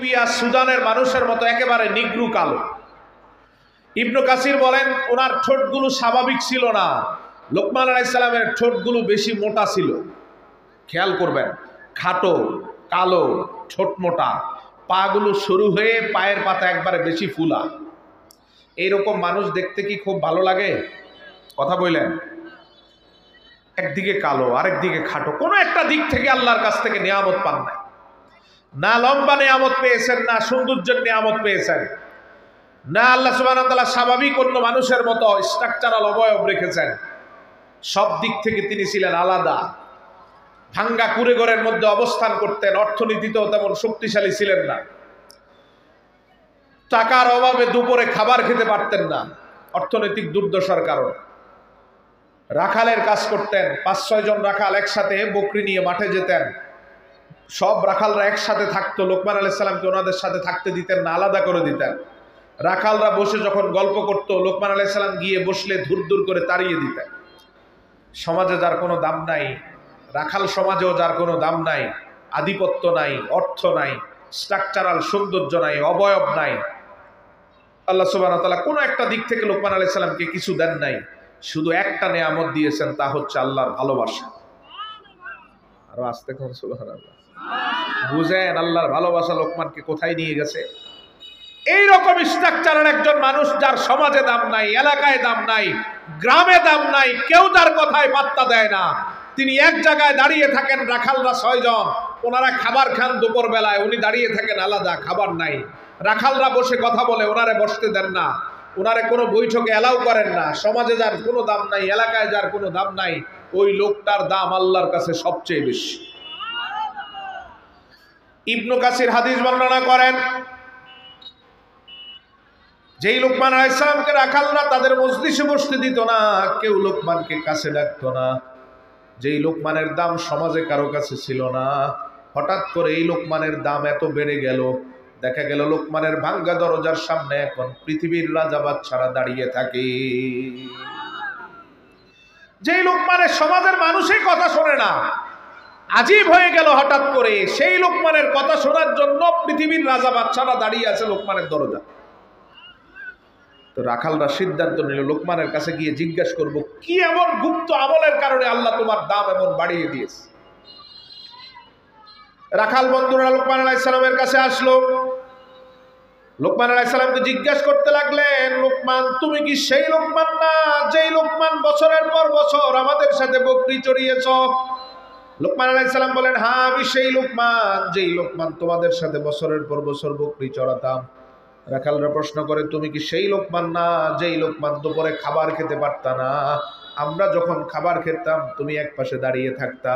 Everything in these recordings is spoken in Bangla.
ইথিওপিয়া সুদানের মানুষের মতো একেবারে নিগ্রু কালো। ইবনে কাসির বলেন ওনার ঠোঁটগুলো স্বাভাবিক ছিল না, লোকমান আলাইহিস সালামের ঠোঁটগুলো বেশি মোটা ছিল। খেয়াল করবেন, খাটো, কালো, ঠোঁট মোটা, পাগুলো সরু হয়ে পায়ের পাতা একবারে বেশি ফুলা। এইরকম মানুষ দেখতে কি খুব ভালো লাগে? কথা বললেন, একদিকে কালো আরেকদিকে খাটো, কোনো একটা দিক থেকে আল্লাহর কাছ থেকে নিয়ামত পান নাই। না লম্বা নিয়ামত পেয়েছেন, না সৌন্দর্যের নিয়ামত পেয়েছেন, না আল্লাহ সুবহানাহু ওয়া তাআলা স্বাভাবিক অন্য মানুষের মতো স্ট্রাকচারাল অবয়ব রেখেছেন। সব দিক থেকে তিনি ছিলেন আলাদা। ভাঙ্গা কুড়েঘরের মধ্যে অবস্থান করতেন, অর্থনীতিতেও তেমন শক্তিশালী ছিলেন না, টাকার অভাবে দুপুরে খাবার খেতে পারতেন না অর্থনৈতিক দুর্দশার কারণে। রাখালের কাজ করতেন, 5-6 জন রাখাল একসাথে বকরি নিয়ে মাঠে যেতেন। সব রাখালরা একসাথে থাকতো, লোকমান আলাইহিস সালামকে ওনাদের সাথে থাকতে দিতেন না, আলাদা করে দিতেন। রাখালরা বসে যখন গল্প করত, লোকমান আলাইহিস সালাম গিয়ে বসলে ধুর ধুর করে তাড়িয়ে দিতেন। সমাজে যার কোনো দাম নাই, রাখাল সমাজেও যার কোনো দাম নাই, আধিপত্য নাই, অর্থ নাই, স্ট্রাকচারাল সৌন্দর্য নাই, অবয়ব নাই, আল্লাহ সুবহানাহু ওয়া তাআলা কোনো একটা দিক থেকে লোকমান আলাইহিস সালামকে কিছু দেন নাই, শুধু একটা নিয়ামত দিয়েছেন, তা হচ্ছে আল্লাহর ভালোবাসা। আরো আস্তে কোন সুবহানাল্লাহ। বুঝেন আল্লাহর ভালোবাসা লোকমানকে কোথায় নিয়ে গেছে? এইরকম স্ট্রাকচারের একজন মানুষ, যার সমাজে দাম নাই, এলাকায় দাম নাই, গ্রামে দাম নাই, কেউ তার কথায় পাত্তা দেয় না। তিনি এক জায়গায় দাঁড়িয়ে থাকেন, রাখালরা 6 জন, ওনারা খাবার খান দুপুর বেলায়, উনি দাঁড়িয়ে থাকেন আলাদা, খাবার নাই। রাখালরা বসে কথা বলে, ওনারে বসতে দেন না, ওনারে কোনো বৈঠকে এলাও করেন না। সমাজে যার কোনো দাম নাই, এলাকায় যার কোনো দাম নাই, ওই লোকটার দাম আল্লাহর কাছে সবচেয়ে বেশি। ইবনে কাসির হাদিস বর্ণনা করেন, যেই লোকমান আলাইহিস সালামকে রাখালরা তাদের মজলিসে বসতে দিত না, কেউ লোকমানকে কাছে ডাকতো না। যেই লোকমানের দাম সমাজে কারো কাছে ছিল না, হঠাৎ করে এই লোকমানের দাম এত বেড়ে গেল, দেখা গেল লোকমানের ভাঙ্গা দরজার সামনে এখন পৃথিবীর রাজা বাদশারা দাঁড়িয়ে থাকে। যেই লোকমানের সমাজের মানুষই কথা শোনে না, আজীব হয়ে গেল হঠাৎ করে, সেই লোকমানের কথা শোনার জন্য পৃথিবীর রাজা বাদশারা দাঁড়িয়ে আছে লোকমানের দরজা। তো রাখালরা সিদ্ধান্ত নিল লোকমানের কাছে গিয়ে জিজ্ঞাসা করব, কি এমন গুপ্ত আমলের কারণে আল্লাহ তোমার দাম এমন বাড়িয়ে দিয়েছে? রাখাল বন্ধুরা লোকমান আলাইহিস সালামের কাছে আসলো, লোকমান আলাইহিস সালামকে জিজ্ঞাসা করতে লাগলেন, লোকমান তুমি কি সেই লোকমান না যেই লোকমান বছরের পর বছর আমাদের সাথে বকরি চড়িয়েছ? লোকমান আলাইহিস সালাম বলেন, হ্যাঁ আমি সেই লোকমান যেই লোকমান তোমাদের সাথে বছরের পর বছর বকরি চড়াতাম। রাখালরা প্রশ্ন করে, তুমি কি সেই লোকমান না যেই লোকমান দুপুরে খাবার খেতে পারতা না? আমরা যখন খাবার খেতাম তুমি এক পাশে দাঁড়িয়ে থাকতা।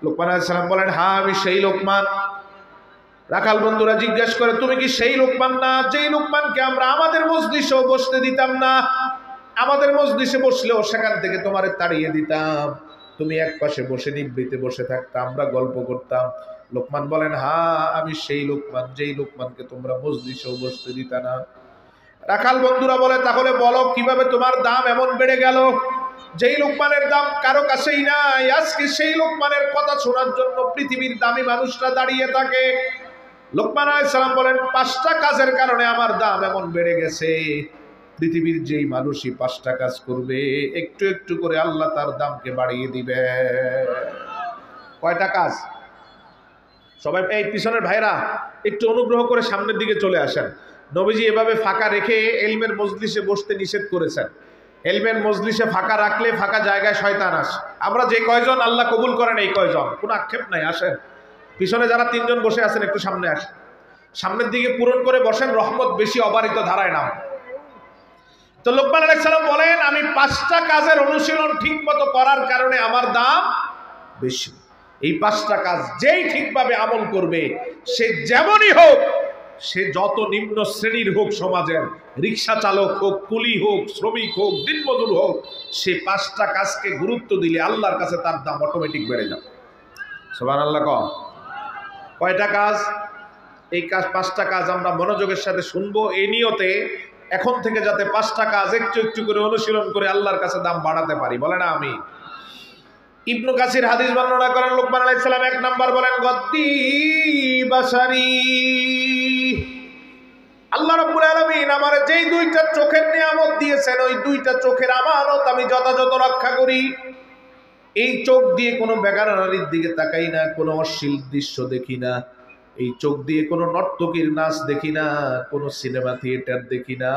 লোকমান আলাইহিস সালাম বলেন, হ্যাঁ আমি সেই লোকমান। রাখাল বন্ধুরা জিজ্ঞেস করে, তুমি কি সেই লোকমান না যেই লোকমানকে আমরা আমাদের মজলিসেও বসতে দিতাম না? আমাদের মজলিসে বসলেও সেখান থেকে তোমারে তাড়িয়ে দিতাম, তুমি এক পাশে বসে নিভৃতে বসে থাকতাম, আমরা গল্প করতাম। লোকমান বলেন, হ্যাঁ আমি সেই লোকমান যেই লোকমানকে তোমরা মজলিসেও বসতে দিতা না। রাখাল বন্ধুরা বলে, তাহলে বলো কিভাবে তোমার দাম এমন বেড়ে গেল? যেই লোকমানের দাম কারো কাছেই নাই, আজকে সেই লোকমানের কথা শোনার জন্য পৃথিবীর দামি মানুষরা দাঁড়িয়ে থাকে। লোকমান আলাইহিস সালাম বলেন, 5টা কাজের কারণে আমার দাম এমন বেড়ে গেছে। পৃথিবীর যেই মানুষই 5টা কাজ করবে, একটু একটু করে আল্লাহ তার দামকে বাড়িয়ে দিবে। কয়টা কাজ? সবাই এই পিছনের ভাইরা একটু অনুগ্রহ করে সামনের দিকে চলে আসেন। নবীজি এভাবে ফাঁকা রেখে ইলমের মজলিসে বসতে নিষেধ করেছেন। ইলমের মজলিসে ফাঁকা রাখলে ফাঁকা জায়গায় শয়তান আসে। আমরা যে কয়জন আল্লাহ কবুল করেন এই কয়জন, কোনো আক্ষেপ নাই, আসেন। পিছনে যারা 3 জন বসে আছেন একটু সামনে আসেন, সামনের দিকে পূরণ করে বসেন, রহমত বেশি অবারিত ধারায় নাম। তো লোকমান আলাইহিস সালাম বলেন, আমি 5টা কাজের অনুশীলন ঠিক মতো করার কারণে আমার দাম বেশি। এই 5টা কাজ যেই ঠিকভাবে আমল করবে, সে যেমনই হোক, সে যত নিম্ন শ্রেণীর হোক, সমাজের রিক্সা চালক হোক, কুলি হোক, শ্রমিক হোক, দিনমজুর হোক, সে 5টা কাজকে গুরুত্ব দিলে আল্লাহর কাছে তার দাম অটোমেটিক বেড়ে যাবে। সুবহানাল্লাহ। কয়টা কাজ? এই কাজ 5টা কাজ আমরা মনোযোগের সাথে শুনবো, এই নিয়তে এখন থেকে যাতে 5টা কাজ একটু একটু করে অনুশীলন করে আল্লাহর কাছে দাম বাড়াতে পারি, বলে না আমি। ইবনে কাসির হাদিস বর্ণনা করেন, লোকমান আলাইহিস সালাম 1 নাম্বার বলেন, গদ্দি বাসারি, আমারে যেই দুইটা চোখের নিয়ামত দিয়েছেন ওই দুইটা চোখের আমানত আমি যথাযথ রক্ষা করি। এই চোখ দিয়ে কোনো বেগানা নারীর দিকে তাকাই না, কোনো অশ্লীল দৃশ্য দেখি না, এই চোখ দিয়ে কোনো নর্তকীর নাচ দেখি না, কোনো সিনেমা থিয়েটার দেখি না।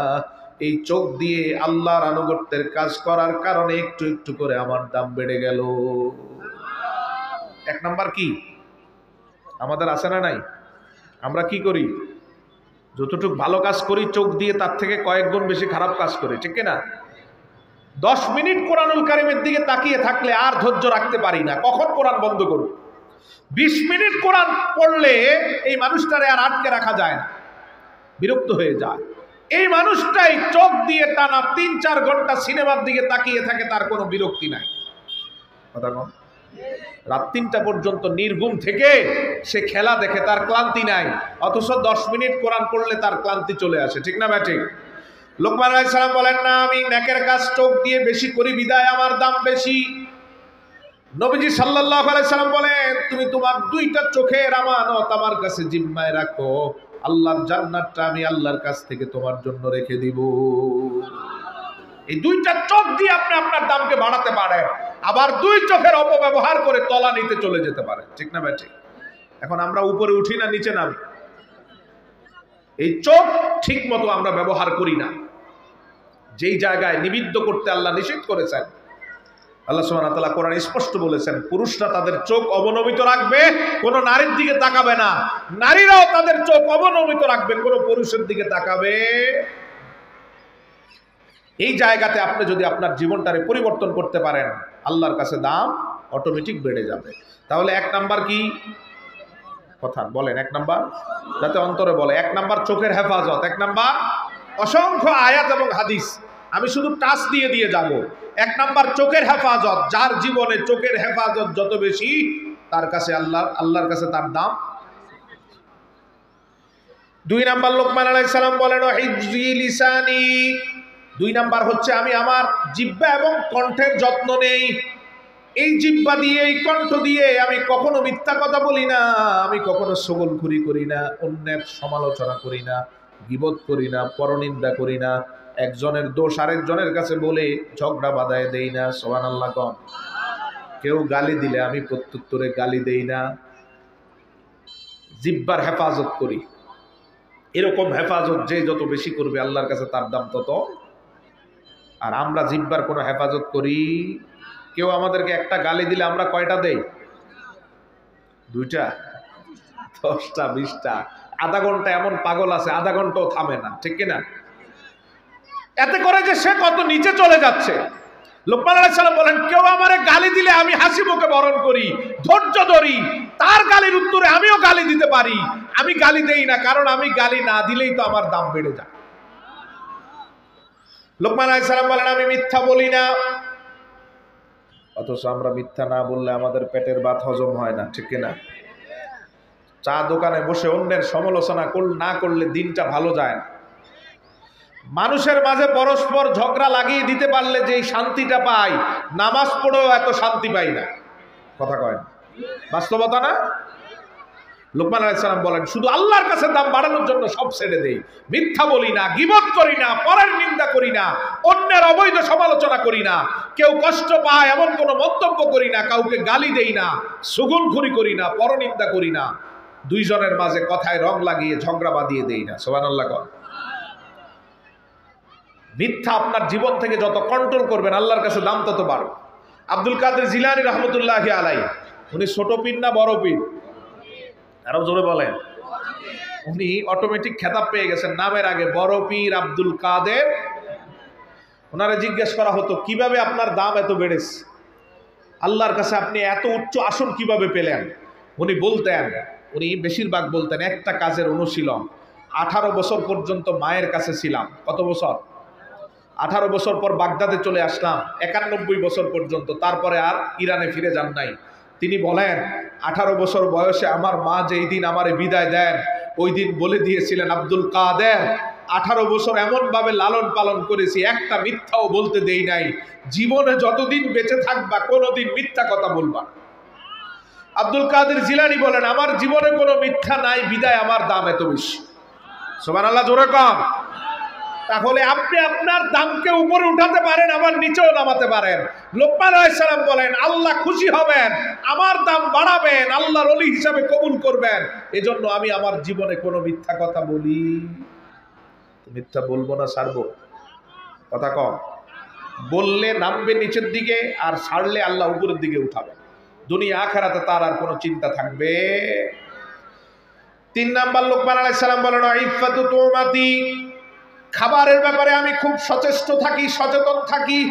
এই চোখ দিয়ে আল্লাহর আনুগত্যের কাজ করার কারণে একটু একটু করে আমার দাম বেড়ে গেল। এক নাম্বার কি আমাদের আছে না নাই? আমরা কি করি? যতটুকু ভালো কাজ করি চোখ দিয়ে তার থেকে কয়েক গুণ বেশি খারাপ কাজ করি, ঠিক না? 10 মিনিট কোরআনুল কারিমের দিকে তাকিয়ে থাকলে আর ধৈর্য রাখতে পারি না, কখন কোরআন বন্ধ করব। 20 মিনিট কোরআন পড়লে এই মানুষটারে আর আটকে রাখা যায় না, বিরক্ত হয়ে যায়। এই মানুষটাই চোখ দিয়ে টানা 3-4 ঘন্টা সিনেমার দিকে তাকিয়ে থাকে, তার কোনো বিরক্তি নাই। কথা কম, রাত 3টা পর্যন্ত নির্ঘুম থেকে সে খেলা দেখে, তার ক্লান্তি নাই। অথচ 10 মিনিট কোরআন পড়লে তার ক্লান্তি চলে আসে, ঠিক না ভাই? ঠিক। লোকমান আলাইহিস সালাম বলেন না, আমি নেকের কাজ চোখ দিয়ে বেশি করি বিদায় আমার দাম বেশি। নবীজি সাল্লাল্লাহু আলাইহি সাল্লাম বলেন, তুমি তোমার দুইটা চোখের আমানত আমার কাছে জিম্মায় রাখো, আল্লাহর জান্নাতটা আমি আল্লাহর কাছ থেকে তোমার জন্য রেখে দিব। এই দুইটা চোখ দিয়ে আপনি আপনার দামকে বাড়াতে পারেন, আবার দুই চোখের অপব্যবহার করে তলা নিতে চলে যেতে পারেন, ঠিক না ভাই? ঠিক। এখন আমরা উপরে উঠি না নিচে নামি? এই চোখ ঠিক মতো আমরা ব্যবহার করি না। যেই জায়গায় নিবিদ্ধ করতে আল্লাহ নিষেধ করেছেন, আল্লাহ সুবহানাহু ওয়া তাআলা কোরআনে স্পষ্ট বলেছেন, পুরুষরা তাদের চোখ অবনমিত রাখবে, কোন নারীর দিকে তাকাবে না। নারীরাও তাদের চোখ অবনমিত রাখবে, কোন পুরুষের দিকে তাকাবে। এই জায়গাতে আপনি যদি আপনার জীবনটারে পরিবর্তন করতে পারেন, আল্লাহর কাছে দাম অটোমেটিক বেড়ে যাবে। তাহলে 1 নাম্বার কি? কথা বলেন, 1 নাম্বার, যাতে অন্তরে বলে। 1 নাম্বার চোখের হেফাজত। 1 নাম্বার অসংখ্য আয়াত এবং হাদিস, আমি শুধু টাচ দিয়ে দিয়ে যাব। 1 নাম্বার চোখের হেফাজত। যার জীবনে চোখের হেফাজত যত বেশি, তার কাছে আল্লাহর কাছে তার দাম। 2 নাম্বার লোকমান আলাইহিস সালাম বলেন, হিফজি লিসানি। 2 নাম্বার হচ্ছে আমি আমার জিহ্বা এবং কণ্ঠের যত্ন নেই। এই জিহ্বা দিয়ে, এই কণ্ঠ দিয়ে আমি কখনো মিথ্যা কথা বলি না, আমি কখনো ছগলখুরি করি না, অন্যের সমালোচনা করি না, গীবত করি না, পরনিন্দা করি না, একজনের দোষ আরেকজনের কাছে বলে ঝগড়া বাঁধায় দেই না। সুবহানাল্লাহ কম। কেউ গালি দিলে আমি প্রত্যুত্তরে গালি দেই না। জিহ্বার হেফাজত করি। এরকম হেফাজত যে যত বেশি করবে আল্লাহর কাছে তার দাম তত। আর আমরা জিহ্বার কোনো হেফাজত করি? কেউ আমাদেরকে একটা গালি দিলে আমরা কয়টা দেই? 2টা, 10টা, 20টা। আধা ঘন্টা এমন পাগল আছে, আধা ঘন্টাও থামে না, ঠিক কিনা? এতে করে যে সে কত নিচে চলে যাচ্ছে। লোকমান আলাইহিস সালাম বলেন, কেউ আমারে গালি দিলে আমি হাসি মুখে বরণ করি, ধৈর্য ধরি, তার গালির উত্তরে আমিও গালি দিতে পারি। আমি গালি দেই না, কারণ আমি গালি না দিলেই তো আমার দাম বেড়ে যায়। লোকমান আলাইহিস সালাম বলেন, আমি মিথ্যা বলি না। অথচ আমরা মিথ্যা না বললে আমাদের পেটের ভাত হজম হয় না, ঠিক কিনা? চা দোকানে বসে অন্যের সমালোচনা না করলে দিনটা ভালো যায় না। মানুষের মাঝে পরস্পর ঝগড়া লাগিয়ে দিতে পারলে যেই শান্তিটা পাই, নামাজ পড়েও এত শান্তি পাই না। কথা কয় না? বাস্তবতা না? লোকমান আলাইহিস সালাম বলেন, শুধু আল্লাহর কাছে দাম বাড়ানোর জন্য সব ছেড়ে দেই। মিথ্যা বলি না, গীবত করি না, পরের নিন্দা করি না, অন্যের অবৈধ সমালোচনা করি না, কেউ কষ্ট পায় এমন কোনো মন্তব্য করি না, কাউকে গালি দেই না, ছগলখুরি করি না, পরনিন্দা করি না, দুইজনের মাঝে কথায় রং লাগিয়ে ঝগড়া বাঁধিয়ে দেই না। সুবহানাল্লাহ। মিথ্যা আপনার জীবন থেকে যত কন্ট্রোল করবেন আল্লাহর কাছে দাম তত বাড়বে। আব্দুল কাদের জিলানী রহমতুল্লাহি আলাইহি, উনি ছোট পীর না বড় পীর? আরো জোরে বলেন। উনি অটোমেটিক খেতাব পেয়ে গেছেন নামের আগে, বড় পীর আব্দুল কাদের। ওনারে জিজ্ঞেস করা হতো, কিভাবে আপনার দাম এত বেড়েছে? আল্লাহর কাছে আপনি এত উচ্চ আসন কিভাবে পেলেন? উনি বলতেন, উনি বেশিরভাগ বলতেন একটা কাজের অনুশীলন। 18 বছর পর্যন্ত মায়ের কাছে ছিলাম। কত বছর? 18 বছর পর বাগদাদে চলে আসলাম, 91 বছর পর্যন্ত। তারপরে আর ইরানে ফিরে যান নাই। তিনি বলেন, 18 বছর বয়সে আমার মা যেই দিন আমারে বিদায় দেন, ওই দিন বলে দিয়েছিলেন, আব্দুল কাদের 18 বছর এমনভাবে লালন পালন করেছি, একটা মিথ্যাও বলতে দেই নাই। জীবনে যতদিন বেঁচে থাকবা কোনোদিন মিথ্যা কথা বলবা। আব্দুল কাদের জিলানী বলেন, আমার জীবনে কোনো মিথ্যা নাই, বিদায় আমার দাম এত বেশি। সুবহানাল্লাহ, জোরে কম। 18 বছর বয়সে আমার মা যেই দিন আমারে বিদায় দেন, ওই দিন বলে দিয়েছিলেন, আব্দুল কাদের 18 বছর এমনভাবে লালন পালন করেছি, একটা মিথ্যাও বলতে দেই নাই। জীবনে যতদিন বেঁচে থাকবা কোনোদিন মিথ্যা কথা বলবা। আব্দুল কাদের জিলানী বলেন, আমার জীবনে কোনো মিথ্যা নাই, বিদায় আমার দাম এত বেশি। তাহলে আপনি আপনার দামকে উপরে উঠাতে পারেন, আবার নিচেও নামাতে পারেন। লোকমান আলাইহিস সালাম বলেন, আল্লাহ খুশি হবেন, আমার দাম বাড়াবেন, আল্লাহর ওলি হিসাবে কবুল করবেন। এজন্য আমি আমার জীবনে কোনো মিথ্যা কথা বলি, মিথ্যা বলবো না, ছাড়বো। কথা কম, বললে নামবে নিচের দিকে, আর ছাড়লে আল্লাহ উপরের দিকে উঠাবে। দুনিয়া আখিরাতে তার আর কোনো চিন্তা থাকবে। 3 নাম্বার, লোকমান আলাইহিস সালাম বলেন, ইফাতু তুমাতি, খাবারের ব্যাপারে আমি খুব সচেষ্ট থাকি, সচেতন থাকি।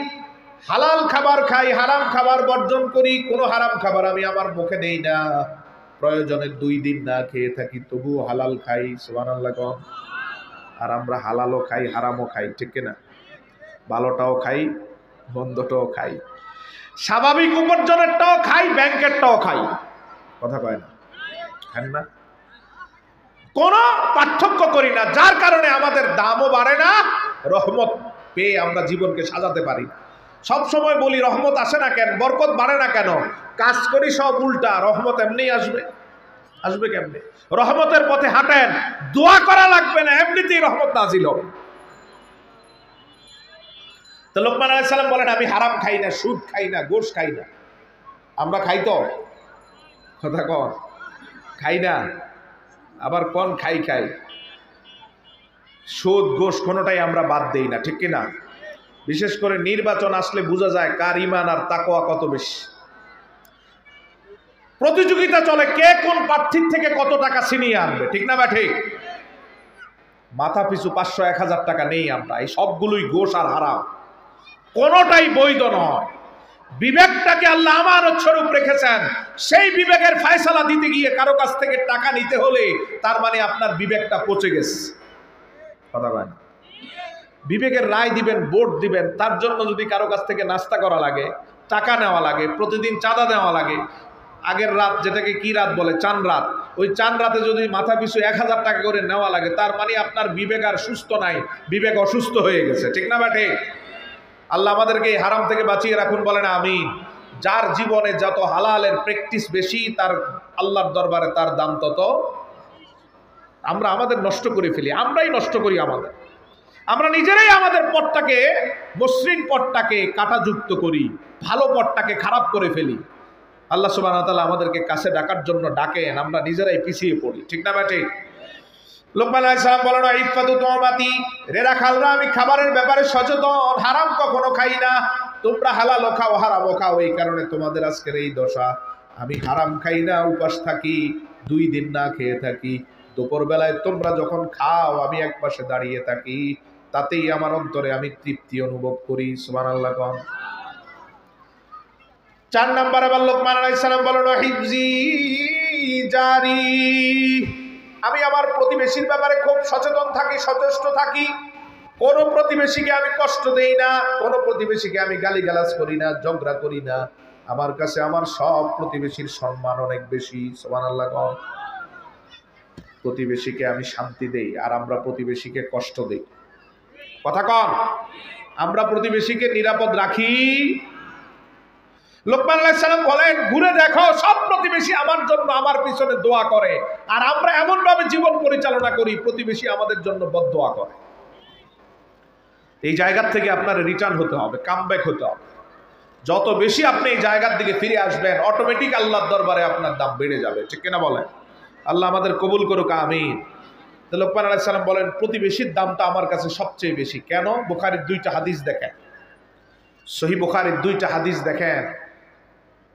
হালাল খাবার খাই, হারাম খাবার বর্জন করি। কোনো হারাম খাবার আমি আমার মুখে দেই না। প্রয়োজনে 2 দিন না খেয়ে থাকি, তবু হালাল খাই। সুবহানাল্লাহ। আর আমরা হালালও খাই, হারামও খাই, ঠিক কিনা? ভালোটাও খাই, মন্দটাও খাই, স্বাভাবিক উপার্জনেরটাও খাই, ব্যাংকেরটাও খাই। কথা কয় না? খান না? কোনো পার্থক্য করি না, যার কারণে আমাদের দামও বাড়ে না, রহমত পেয়ে আমরা জীবনকে সাজাতে পারি না। সব সময় বলি রহমত আসে না কেন, বরকত বাড়ে না কেন? কাজ করি সব উল্টা, রহমত এমনি আসবে? আসবে কেমনে? রহমতের পথে হাঁটেন, দোয়া করা লাগবে না, এমনিতেই রহমত নাজিল হবে। তো লোকমান আলাইহিস সালাম বলেন, আমি হারাম খাই না, সুদ খাই না, গোশ খাই না। আমরা খাই তো? কথা কন, খাই না? আবার কোন খাই খাই? সুদ গোশ কোনোটাই আমরা বাদ দেই না, ঠিক কিনা? বিশেষ করে নির্বাচন আসলে বোঝা যায় কার ঈমান আর তাকওয়া কত বেশি। প্রতিযোগিতা চলে, কে কোন প্রার্থীর থেকে কত টাকা ছিনিয়ে আনবে, ঠিক না? বা ঠিক? মাথা পিছু 500-1000 টাকা নেই আমরা, এই সবগুলোই গোশ আর হারাম, কোনোটাই বৈধ নয়। বিবেকটাকে আল্লাহ আমানত স্বরূপ রেখেছেন, সেই বিবেকের ফয়সালা দিতে গিয়ে কারো কাছ থেকে টাকা নিতে হলে তার মানে আপনার বিবেকটা পচে গেছে। কথা বলেন, বিবেকের রায় দিবেন, ভোট দিবেন, তার জন্য যদি কারো কাছ থেকে নাস্তা করা লাগে, টাকা নেওয়া লাগে, প্রতিদিন চাঁদা দেওয়া লাগে, আগের রাত যেটাকে কি রাত বলে, চাঁদ রাত, ওই চাঁদ রাতে যদি মাথা পিছু 1000 টাকা করে নেওয়া লাগে, তার মানে আপনার বিবেক আর সুস্থ নাই, বিবেক অসুস্থ হয়ে গেছে, ঠিক না বাটে? আল্লাহ আমাদেরকে এই হারাম থেকে বাঁচিয়ে রাখুন, বলেন আমিন। যার জীবনে যত হালালের প্র্যাকটিস বেশি, তার আল্লাহর দরবারে তার দাম তত। আমরা আমাদের নষ্ট করে ফেলি, আমরাই নষ্ট করি আমাদের, আমরা নিজেরাই আমাদের পথটাকে, মসৃণ পথটাকে কাঁটাযুক্ত করি, ভালো পথটাকে খারাপ করে ফেলি। আল্লাহ সুবহানাহু ওয়া তাআলা আমাদেরকে কাছে ডাকার জন্য ডাকেন, আমরা নিজেরাই পিছিয়ে পড়ি, ঠিক না বাটে? লোকমান আলাইহিস সালাম বলেন, ইফাতু তুমাতি, রে রাখালরা, আমি খাবারের ব্যাপারে সচেতন, হারাম কখনো খাই না। তোমরা হালালও খাও, হারামও খাও, এই কারণে তোমাদের আজকের এই দশা। আমি হারাম খাই না, উপাস থাকি, 2 দিন না খেয়ে থাকি। দুপুর বেলায় তোমরা যখন খাও, আমি এক পাশে দাঁড়িয়ে থাকি, তাতেই আমার অন্তরে আমি তৃপ্তি অনুভব করি। সুবহানাল্লাহ। 4 নাম্বার, আবার লোকমান আলাইহিস সালাম বলেন, হিফজি জারি, আমি আমার প্রতিবেশীর ব্যাপারে খুব সচেতন থাকি, সচেষ্ট থাকি। কোনো প্রতিবেশীকে আমি কষ্ট দেই না, কোনো প্রতিবেশীকে আমি গালিগালাজ করি না, ঝগড়া করি না। আমার কাছে আমার সব প্রতিবেশীর সম্মান অনেক বেশি। সুবহানাল্লাহ। প্রতিবেশীকে আমি শান্তি দেই, আর আমরা প্রতিবেশীকে কষ্ট দেই। কথা কন, আমরা প্রতিবেশীকে নিরাপদ রাখি। লোকমান আলাইহিস সালাম বলেন, ঘুরে দেখো, সব প্রতিবেশী আমার জন্য, আমার পিছনে দোয়া করে, আর আমরা এমন ভাবে জীবন পরিচালনা করি, প্রতিবেশী আমাদের জন্য বদদোয়া করে। এই জায়গার থেকে আপনার রিটার্ন হতে হবে, কামব্যাক হতে হবে। যত বেশি আপনি এই জায়গার দিকে ফিরে আসবেন, অটোমেটিক আল্লাহর দরবারে আপনার দাম বেড়ে যাবে, ঠিক কিনা বলেন? আল্লাহ আমাদের কবুল করুক, আমিন। তো লোকমান আলাইহিস সালাম বলেন, প্রতিবেশীর দামটা আমার কাছে সবচেয়ে বেশি। কেন? বুখারীর 2টা হাদিস দেখেন, সহিহ বুখারীর 2টা হাদিস দেখেন।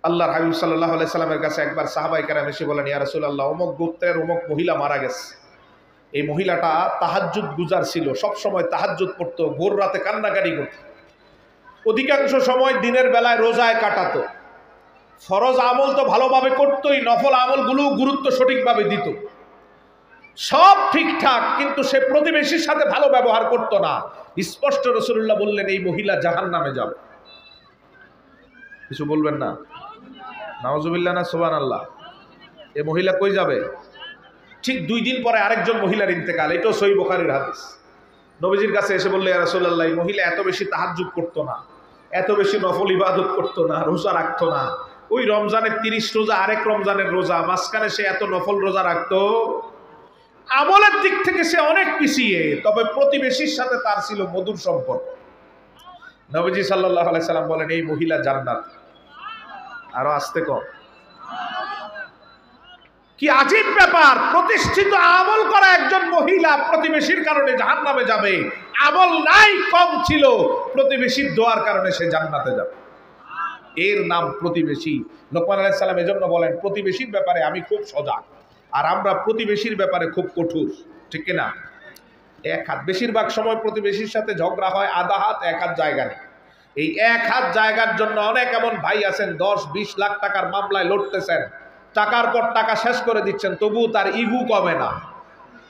আল্লাহর হাবিব সাল্লাল্লাহু আলাইহি সাল্লামের কাছে একবার সাহাবায়ে কেরাম এসে বলেন, ইয়া রাসূলুল্লাহ, অমুক গোত্রের অমুক মহিলা মারা গেছে। এই মহিলাটা তাহাজ্জুদ গুজার ছিল, সব সময় তাহাজ্জুদ পড়তো, ভোর রাতে কান্নাকাটি করত, অধিকাংশ সময় দিনের বেলায় রোজায় কাটাতো। ফরজ আমল তো ভালোভাবে করতোই, নফল আমলগুলো গুরুত্ব সঠিকভাবে দিত, সব ঠিকঠাক, কিন্তু সে প্রতিবেশীর সাথে ভালো ব্যবহার করতো না। স্পষ্ট রাসূলুল্লাহ বললেন, এই মহিলা জাহান্নামে যাবে। কিছু বলবেন না? নাউজুবিল্লাহ না সুবহানাল্লাহ। এই মহিলা কই যাবে? ঠিক 2 দিন পরে আরেকজন মহিলার ইন্তেকাল, এটাও সহিহ বুখারীর হাদিস। নবীজির কাছে এসে বললে, ইয়া রাসূলুল্লাহ, এই মহিলা এত বেশি তাহাজ্জুদ করতো না, এত বেশি নফল ইবাদত করতো না, রোজা রাখতো না। ওই রমজানের 30 রোজা, আরেক রমজানের রোজা, মাঝখানে সে এত নফল রোজা রাখতো। আমলের দিক থেকে সে অনেক পিছিয়ে, তবে প্রতিবেশীর সাথে তার ছিল মধুর সম্পর্ক। নবীজি সাল্লাল্লাহু আলাইহি সাল্লাম বলেন এই মহিলা জান্নাত। আরো আসতে কম। কি আজীব ব্যাপার, প্রতিষ্ঠিত আমল করা একজন মহিলা প্রতিবেশীর কারণে জাহান্নামে যাবে, আমল নাই কম ছিল, প্রতিবেশীর দোয়ার কারণে সে জান্নাতে যাবে। এর নাম প্রতিবেশী। লোকমান আলাইহিস সালাম এজন্য বলেন প্রতিবেশীর ব্যাপারে আমি খুব সজাগ, আর আমরা প্রতিবেশীর ব্যাপারে খুব কঠোর, ঠিক কিনা? এক হাত, বেশিরভাগ সময় প্রতিবেশীর সাথে ঝগড়া হয় আধা হাত, এক হাত জায়গা নেই। এই এক হাত জায়গার জন্য অনেক এমন ভাই আছেন 10-20 লাখ টাকার মামলায় লড়তেছেন, টাকার পর টাকা শেষ করে দিচ্ছেন, তবুও তার ইগু কমে না।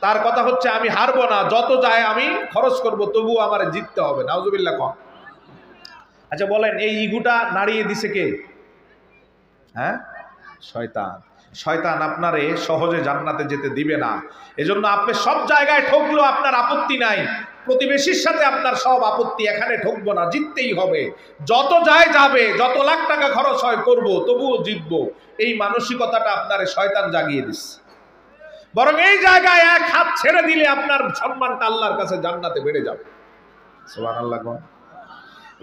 তার কথা হচ্ছে আমি হারবো না, যত যায় আমি খরচ করব, তবুও আমার জিততে হবে। নাউজুবিল্লাহ কম। আচ্ছা বলেন এই ইগুটা নাড়িয়ে দিছে কে? হ্যাঁ, শয়তান। শয়তান আপনারে সহজে জান্নাতে যেতে দিবে না। এজন্য আপনি সব জায়গায় ঠকলেও আপনার আপত্তি নাই, প্রতিবেশীর সাথে আপনার সব আপত্তি, এখানে ঠকবো না, জিততেই হবে, যত যায় যাবে, যত লাখ টাকা খরচ হয় করব, তবুও জিতবো। এই মানসিকতাটা আপনারে শয়তান জাগিয়ে দিচ্ছে। বরং এই জায়গায় এক হাত ছেড়ে দিলে আপনার সম্মানটা আল্লাহর কাছে জান্নাতে বেড়ে যাবে। সুবহানাল্লাহ।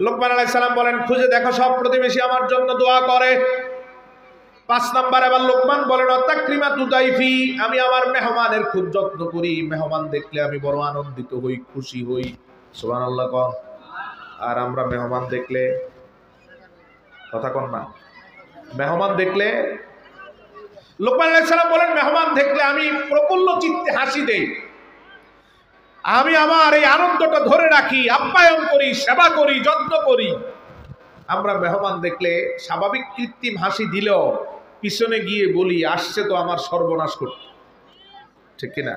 লোকমান আলাইহিস সালাম বলেন খুঁজে দেখো সব প্রতিবেশী আমার জন্য দোয়া করে। 5 নাম্বার এবার লোকমান বলেন অতাকরিমাতু দাইফি, আমি আমার মেহমানের খুব যত্ন করি, মেহমান দেখলে আমি বড় আনন্দিত হই, খুশি হই। সুবহানাল্লাহ কোন। আর আমরা মেহমান দেখলে, কথা কোন না, মেহমান দেখলে, লোকমান আলাইহিস সালাম বলেন মেহমান দেখলে আমি প্রফুল্ল চিত্তে হাসি দেই, আমি আমার এই আনন্দটা ধরে রাখি, আপ্যায়ন করি, সেবা করি, যত্ন করি। আমরা মেহমান দেখলে স্বাভাবিক কৃত্রিম হাসি দিলেও পিছনে গিয়ে বলি আসছে তো আমার সর্বনাশ করতে, ঠিক কিনা?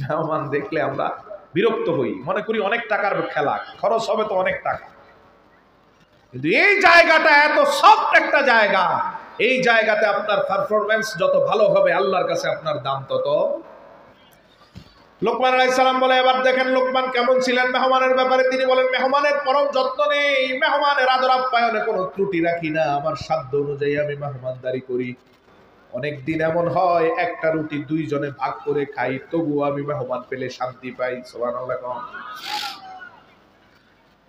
মেহমান দেখলে আমরা বিরক্ত হই, মনে করি অনেক টাকার খেলা, খরচ হবে তো অনেক টাকা। কিন্তু এই জায়গাটা এত সফট একটা জায়গা, এই জায়গাতে আপনার পারফরম্যান্স যত ভালো হবে আল্লাহর কাছে আপনার দাম তত। লোকমান আলাইহিস সালাম বলে এবার দেখেন লোকমান কেমন ছিলেন মেহমানের ব্যাপারে। তিনি বলেন মেহমানের পরম যত্ন নেই, মেহমানের আদর আপ্যায়নে কোনো ত্রুটি রাখি না, আমার সাধ্য অনুযায়ী আমি মেহমানদারি করি। অনেক দিন এমন হয় একটা রুটি 2 জনে ভাগ করে খাই, তবুও আমি মেহমান পেলে শান্তি পাই। সুবহানাল্লাহ।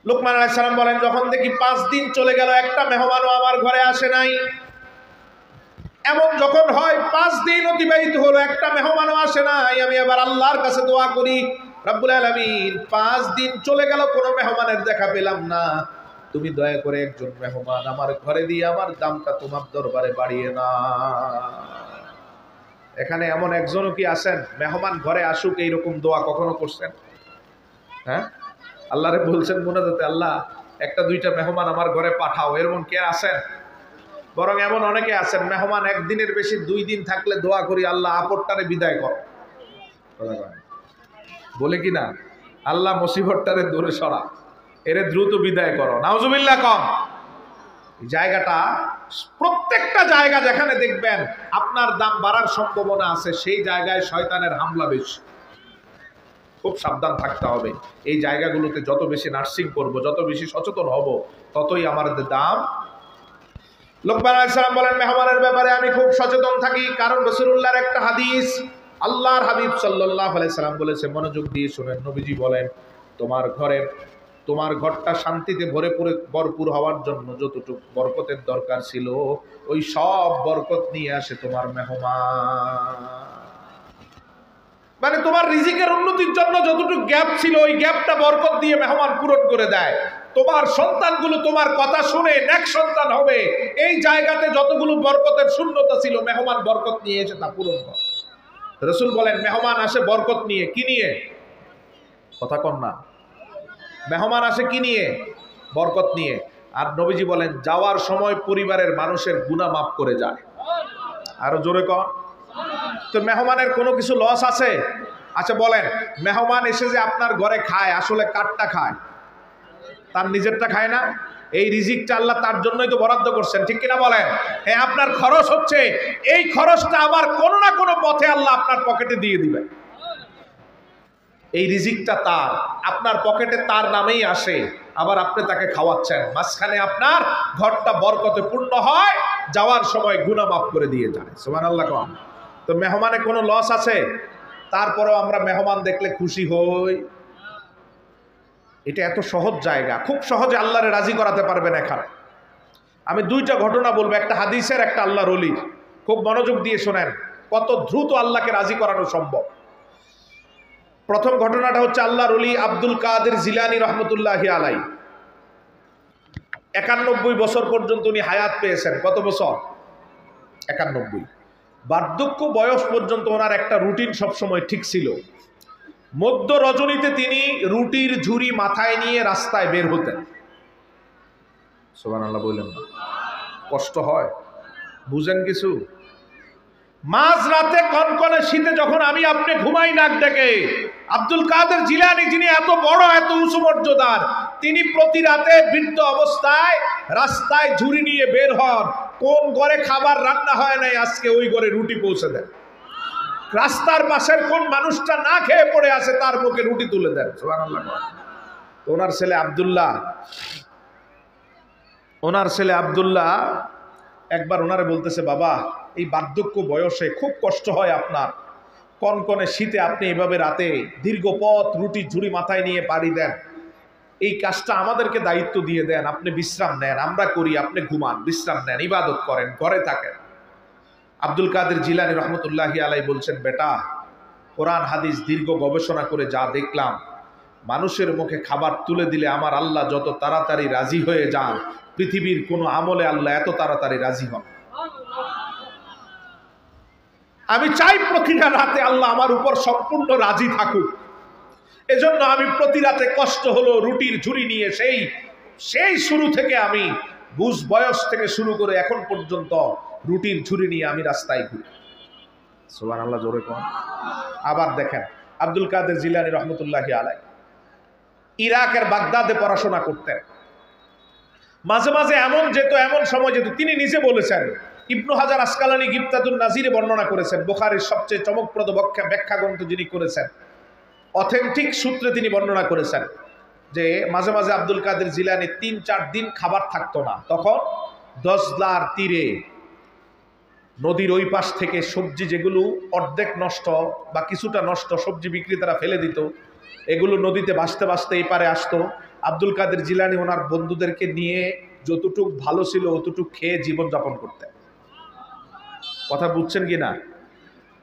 লোকমান আলাইহিস সালাম বলেন যখন দেখি 5 দিন চলে গেল একটা মেহমানও আমার ঘরে আসে নাই, এমন যখন হয় 5 দিন অতিবাহিত হলো একটা মেহমানও আসে নাই, আমি এবার আল্লাহর কাছে দোয়া করি রব্বুল আলামিন 5 দিন চলে গেল কোনো মেহমানের দেখা পেলাম না, তুমি দয়া করে একজন মেহমান আমার ঘরে দিয়ে আমার দামটা তোমার দরবারে বাড়িয়ে না। এখানে এমন একজনও কি আছেন মেহমান ঘরে আসুক এইরকম দোয়া কখনো করছেন? হ্যাঁ, আল্লাহরে বলছেন মুনাজাতে আল্লাহ একটা 2টা মেহমান আমার ঘরে পাঠাও, এরকম কে আছেন? বরং এমন অনেকে আছেন মেহমান 1 দিনের বেশি 2 দিন থাকলে দোয়া করি আল্লাহ আপদটারে বিদায় কর, বলে কি না আল্লাহ মুসিবতটারে দূরে সরা, এরে দ্রুত বিদায় করো। নাউজুবিল্লাহ কম। জায়গাটা, প্রত্যেকটা জায়গা যেখানে দেখবেন আপনার দাম বাড়ার সম্ভাবনা আছে সেই জায়গায় শয়তানের হামলা বেশি, খুব সাবধান থাকতে হবে। এই জায়গাগুলোতে যত বেশি নার্সিং করব, যত বেশি সচেতন হব, ততই আমাদের দাম। লোকমান আলাইহিস সালাম বলেন মেহমানের ব্যাপারে আমি খুব সচেতন থাকি, কারণ রাসূলুল্লাহর একটা হাদিস, আল্লাহর হাবিব সাল্লাল্লাহু আলাইহি সাল্লাম বলেছে, মনোযোগ দিয়ে শুনেন, নবীজি বলেন তোমার ঘরটা শান্তিতে ভরপুর হওয়ার জন্য যতটুকু বরকতের দরকার ছিল ওই সব বরকত নিয়ে আসে তোমার মেহমান। মানে তোমার রিজিকের উন্নতির জন্য যতটুকু গ্যাপ ছিল ওই গ্যাপটা বরকত দিয়ে মেহমান পূরণ করে দেয়। তোমার সন্তানগুলো তোমার কথা শুনে নেক সন্তান হবে, এই জায়গাতে যতগুলো বরকতের শূন্যতা ছিল মেহমান বরকত নিয়ে এসে তা পূরণ করে। রাসূল বলেন মেহমান আসে বরকত নিয়ে, কি নিয়ে? কথা কন না। মেহমান আসে কি নিয়ে? বরকত নিয়ে। আর নবীজি বলেন যাওয়ার সময় পরিবারের মানুষের গুনাহ মাফ করে যায়। আরো জোরে কন। তো মেহমানের কোনো কিছু লস আছে? আচ্ছা বলেন, মেহমান এসে যে আপনার ঘরে খায় আসলে কারটা খায়? তার নিজেরটা খায় না? এই রিজিকটা আল্লাহ তার জন্যই তো বরাদ্দ করছেন, ঠিক কিনা বলেন? হ্যাঁ, আপনার খরচ হচ্ছে, এই খরচটা আবার কোনো না কোনো পথে আল্লাহ আপনার পকেটে দিয়ে দিবেন। এই রিজিকটা তার, আপনার পকেটে তার নামেই আসে, আবার আপনি তাকে খাওয়াচ্ছেন, মাঝখানে আপনার ঘরটা বরকতে পূর্ণ হয়, যাওয়ার সময় গুনাহ মাফ করে দিয়ে যায়। সুবহানাল্লাহ। তো মেহমানে কোনো লস আছে? তারপরেও আমরা মেহমান দেখলে খুশি হই। এটা এত সহজ জায়গা, খুব সহজে আল্লাহরে রাজি করাতে পারবেন। এখানে আমি দুইটা ঘটনা বলবো, একটা হাদিসের, একটা আল্লাহর ওলির। খুব মনোযোগ দিয়ে শোনেন কত দ্রুত আল্লাহকে রাজি করানো সম্ভব। প্রথম ঘটনাটা হচ্ছে আল্লাহর ওলি আব্দুল কাদের জিলানী রহমতুল্লাহি আলাই। 91 বছর পর্যন্ত উনি হায়াত পেয়েছেন। কত বছর? 91। বার্ধক্য বয়স পর্যন্ত ওনার একটা রুটিন সবসময় ঠিক ছিল। মধ্য রজনীতে তিনি রুটির ঝুড়ি মাথায় নিয়ে রাস্তায় বের হতেন। সুবহানাল্লাহ বললেন না? কষ্ট হয়, বুঝেন কিছু? মাঝ রাতে কনকনে শীতে যখন আমি আপনি ঘুমাই নাক ডেকে, আব্দুল কাদের জিলানী যিনি এত বড়, এত উঁচু মর্যাদার, তিনি প্রতি রাতে বৃদ্ধ অবস্থায় রাস্তায় ঝুড়ি নিয়ে বের হন। কোন ঘরে খাবার রান্না হয় নাই আজকে ওই ঘরে রুটি পৌঁছে দেন। রাস্তার পাশের কোন মানুষটা না খেয়ে পড়ে আছে তার মুখে রুটি তুলে দেন। সুবহানাল্লাহ। ওনার ছেলে আব্দুল্লাহ একবার ওনারে বলতেছে, বাবা এই বার্ধক্য বয়সে খুব কষ্ট হয় আপনার, কনকনে শীতে আপনি এভাবে রাতে দীর্ঘ পথ রুটি ঝুড়ি মাথায় নিয়ে পাড়ি দেন, এই কাজটা আমাদেরকে দায়িত্ব দিয়ে দেন, আপনি বিশ্রাম নেন, আমরা করি, আপনি ঘুমান, বিশ্রাম নেন, ইবাদত করেন, ঘরে থাকেন। আব্দুল কাদের জিলানী রহমতুল্লাহি আলাই বলছেন, বেটা কোরআন হাদিস দীর্ঘ গবেষণা করে যা দেখলাম, মানুষের মুখে খাবার তুলে দিলে আমার আল্লাহ যত তাড়াতাড়ি রাজি হয়ে যান, পৃথিবীর কোনো আমলে আল্লাহ এত তাড়াতাড়ি রাজি হন। আমি চাই প্রতিটা রাতে আল্লাহ আমার উপর সম্পূর্ণ রাজি থাকুক। এজন্য আমি প্রতি রাতে কষ্ট হলো রুটির ঝুড়ি নিয়ে সেই শুরু থেকে, আমি বুঝ বয়স থেকে শুরু করে এখন পর্যন্ত রুটির ঝুড়ি নিয়ে আমি রাস্তায় ঘুরি। সুবহানাল্লাহ, জোরে কোন। আবার দেখেন আব্দুল কাদের জিলানী রহমতুল্লাহি আলাই ইরাকের বাগদাদে পড়াশোনা করতেন। মাঝে মাঝে এমন সময় যেত, তিনি নিজে বলেছেন, ইবনু হাজার আসকালানী গিবতাতুন নাজিরে বর্ণনা করেছেন, বুখারীর সবচেয়ে চমকপ্রদ ব্যাখ্যা গ্রন্থ যিনি করেছেন, অথেন্টিক সূত্রে তিনি বর্ণনা করেছেন যে মাঝে মাঝে আব্দুল কাদের জিলানী 3-4 দিন খাবার থাকতো না। তখন দজলার তীরে নদীর ওই পাশ থেকে সবজি যেগুলো অর্ধেক নষ্ট বা কিছুটা নষ্ট সবজি বিক্রেতারা ফেলে দিত, এগুলো নদীতে ভাসতে ভাসতে এই পারে আসতো। আব্দুল কাদের জিলানী ওনার বন্ধুদেরকে নিয়ে যতটুক ভালো ছিল অতটুক খেয়ে জীবনযাপন করতেন। কথা বুঝছেন কি না?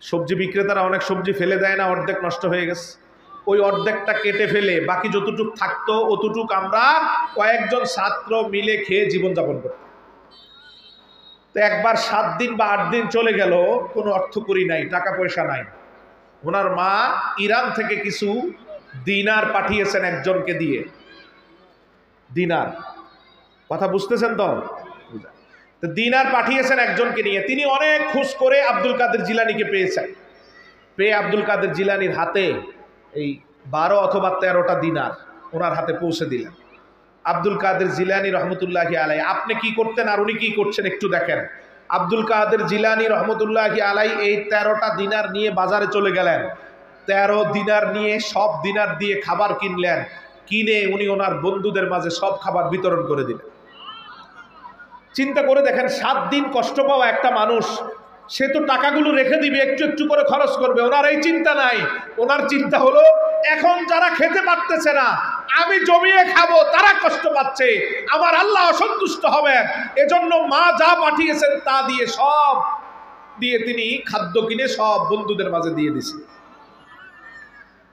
সবজি বিক্রেতারা অনেক সবজি ফেলে দেয় না, অর্ধেক নষ্ট হয়ে গেছে, ওই অর্ধেকটা কেটে ফেলে বাকি যতটুক থাকতো অতটুক আমরা কয়েকজন ছাত্র মিলে খেয়ে জীবনযাপন করতাম। তো একবার 7 দিন বা 8 দিন চলে গেল, কোনো অর্থকরী নাই, টাকা পয়সা নাই। ওনার মা ইরান থেকে কিছু দিনার পাঠিয়েছেন একজনকে দিয়ে। দিনার, কথা বুঝতেছেন তো? দিনার পাঠিয়েছেন একজনকে নিয়ে। তিনি অনেক খোঁজ করে আব্দুল কাদের জিলানীকে পেয়েছেন। পেয়ে আব্দুল কাদের জিলানীর হাতে এই 12 অথবা 13টা দিনার ওনার হাতে পৌঁছে দিলেন। আব্দুল কাদের জিলানী রহমতুল্লাহি আলাই আপনি কি করতেন আর উনি কি করছেন একটু দেখেন। আব্দুল কাদের জিলানী রহমতুল্লাহি আলাই এই 13টা দিনার নিয়ে বাজারে চলে গেলেন। 13 দিনার নিয়ে সব দিনার দিয়ে খাবার কিনলেন। কিনে উনি ওনার বন্ধুদের মাঝে সব খাবার বিতরণ করে দিলেন। চিন্তা করে দেখেন, 7 দিন কষ্ট পাওয়া একটা মানুষ, সে তো টাকাগুলো রেখে দিবে, একটু একটু করে খরচ করবে। ওনার এই চিন্তা নাই। ওনার চিন্তা হলো এখন যারা খেতে পারতেছে না, আমি জমিয়ে খাবো, তারা কষ্ট পাচ্ছে, আমার আল্লাহ অসন্তুষ্ট হবেন, এজন্য মা যা পাঠিয়েছেন তা দিয়ে তিনি খাদ্য কিনে সব বন্ধুদের মাঝে দিয়ে দিছেন।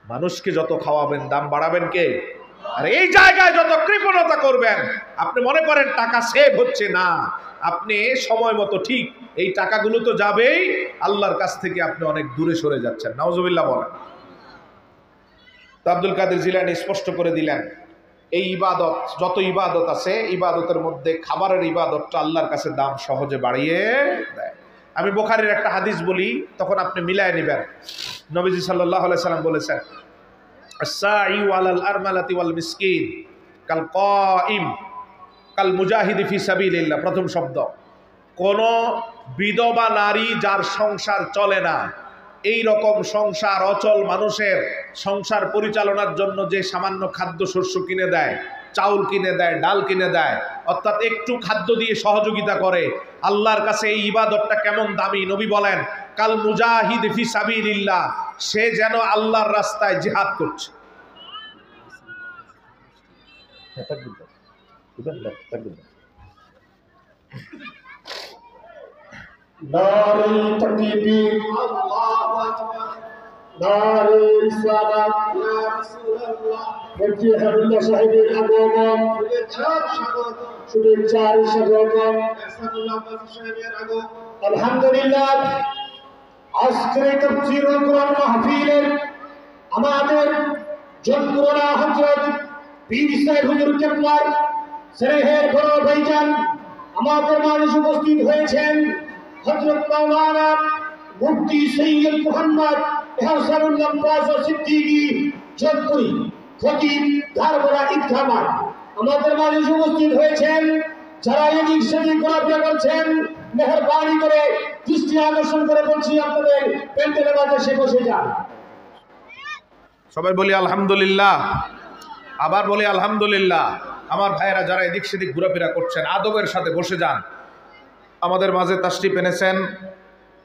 মানুষকে যত খাওয়াবেন দাম বাড়াবেন কে? আর এই জায়গায় যত কৃপণতা করবেন, আপনি মনে করেন টাকা সেভ হচ্ছে না, আপনি সময় মতো ঠিক এই টাকাগুলো তো যাবেই, আল্লাহর কাছ থেকে আপনি অনেক দূরে সরে যাচ্ছেন। নাউজুবিল্লাহ বলেন। তো আব্দুল কাদের জিলানী স্পষ্ট করে দিলেন, এই ইবাদত, যত ইবাদত আছে, ইবাদতের মধ্যে খাবারের ইবাদতটা আল্লাহর কাছে দাম সহজে বাড়িয়ে দেয়। আমি বুখারীর একটা হাদিস বলি, তখন আপনি মিলায় নেবেন। নবীজি সাল্লাল্লাহু আলাইহি সাল্লাম বলেছেন, আস-সাঈ আলাল আরমালাতি ওয়াল মিসকিন কাল কাইম কাল মুজাহিদি ফি সাবিলিল্লাহ। প্রথম শব্দ, কোন বিধবা নারী যার সংসার চলে না, এই রকম সংসার অচল মানুষের সংসার পরিচালনার জন্য যে সামান্য খাদ্য শস্য কিনে দেয়, চাউল কিনে দেয়, ডাল কিনে দেয়, অর্থাৎ একটু খাদ্য দিয়ে সহযোগিতা করে, আল্লাহর কাছে এই ইবাদতটা কেমন দামি। নবী বলেন, কাল মুজাহিদ ফি সাবিলিল্লাহ, সে যেন আল্লাহর রাস্তায় জিহাদ করছে। নারে তাকবীর, আল্লাহু আকবার, নারে রিসালাত, ইয়া রাসূলুল্লাহ। মুফতি হাবিবুল্লাহ সাহেবের আগমন, শুভেচ্ছার স্বাগতম। ইহসানুল্লাহ আব্বাসী সাহেবের আগমন। আলহামদুলিল্লাহ, আজকের তাফসীরুল কোরআন মাহফিলের আমাদের জনপুরা হযরত পীর সাহেব হুজুর কেবলার স্নেহের বড় ভাইজান আমাদের মাঝে উপস্থিত হয়েছেন। হযরত মাওলানা মুফতি সৈয়দ মুহাম্মদ ইহসানুল্লাহ আব্বাসী সিদ্দিকী জনপুরি খতিব ধারবরা ঈদগাহ মাঠ আমাদের মাঝে উপস্থিত হয়েছেন। যারা এদিক সেদিক ঘোরাফেরা করছেন, মেহরবানি করে দৃষ্টি আকর্ষণ করে বলছি আপনাদের প্যান্ডেলের মাঝে সে বসে যান। সবাই বলি আলহামদুলিল্লাহ, আবার বলি আলহামদুলিল্লাহ। আমার ভাইয়েরা যারা এদিক সেদিক ঘোরাফেরা করছেন, আদবের সাথে বসে যান। আমাদের মাঝে তাশরিফ এনেছেন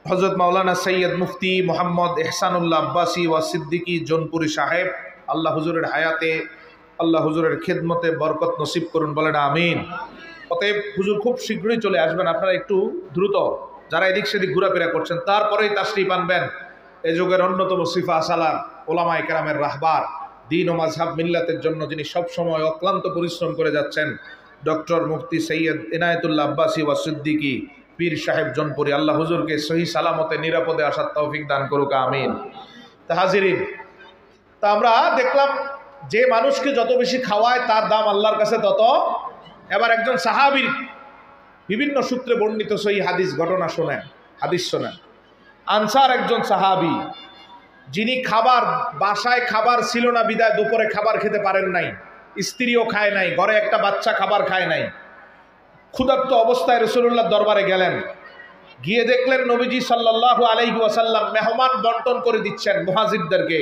হযরত মাওলানা সৈয়দ মুফতি মোহাম্মদ ইহসানুল্লাহ আব্বাসী ওয়া সিদ্দিকী জনপুরি সাহেব। আল্লাহ হুজুরের হায়াতে, আল্লাহ হুজুরের খেদমতে বরকত নসিব করুন, বলেন আমিন। অতএব হুজুর খুব শীঘ্রই চলে আসবেন, আপনারা একটু দ্রুত যারা এদিক সেদিক ঘোরাফেরা করছেন তারপরেই তাশরিফ আনবেন। এ যুগের অন্যতম সিফা সালার ওলামায়ে কেরামের রাহবার, দ্বীন ও মাযহাব মিল্লাতের জন্য যিনি সবসময় অক্লান্ত পরিশ্রম করে যাচ্ছেন, ডক্টর মুফতি সৈয়দ ইনায়েতুল্লাহ আব্বাসী ওয়া সিদ্দিকী পীর সাহেব জনপুরি। আল্লাহ হুজুরকে সহি সালামতে নিরাপদে আসার তৌফিক দান করুক, আমিন। তা হাজিরিন, তা আমরা দেখলাম যে মানুষকে যত বেশি খাওয়ায় তার দাম আল্লাহর কাছে তত। এবার একজন সাহাবীর বিভিন্ন সূত্রে বর্ণিত সহি হাদিস ঘটনা শোনেন, হাদিস শোনেন। আনসার একজন সাহাবী, যিনি বাসায় খাবার ছিল না বিদায় দুপুরে খাবার খেতে পারেন নাই, স্ত্রীও খায় নাই, ঘরে একটা বাচ্চা খাবার খায় নাই। ক্ষুধার্ত অবস্থায় রাসূলুল্লাহ দরবারে গেলেন, গিয়ে দেখলেন নবীজি সাল্লাল্লাহু আলাইহি ওয়াসাল্লাম মেহমান বন্টন করে দিচ্ছেন মুহাজিরদেরকে।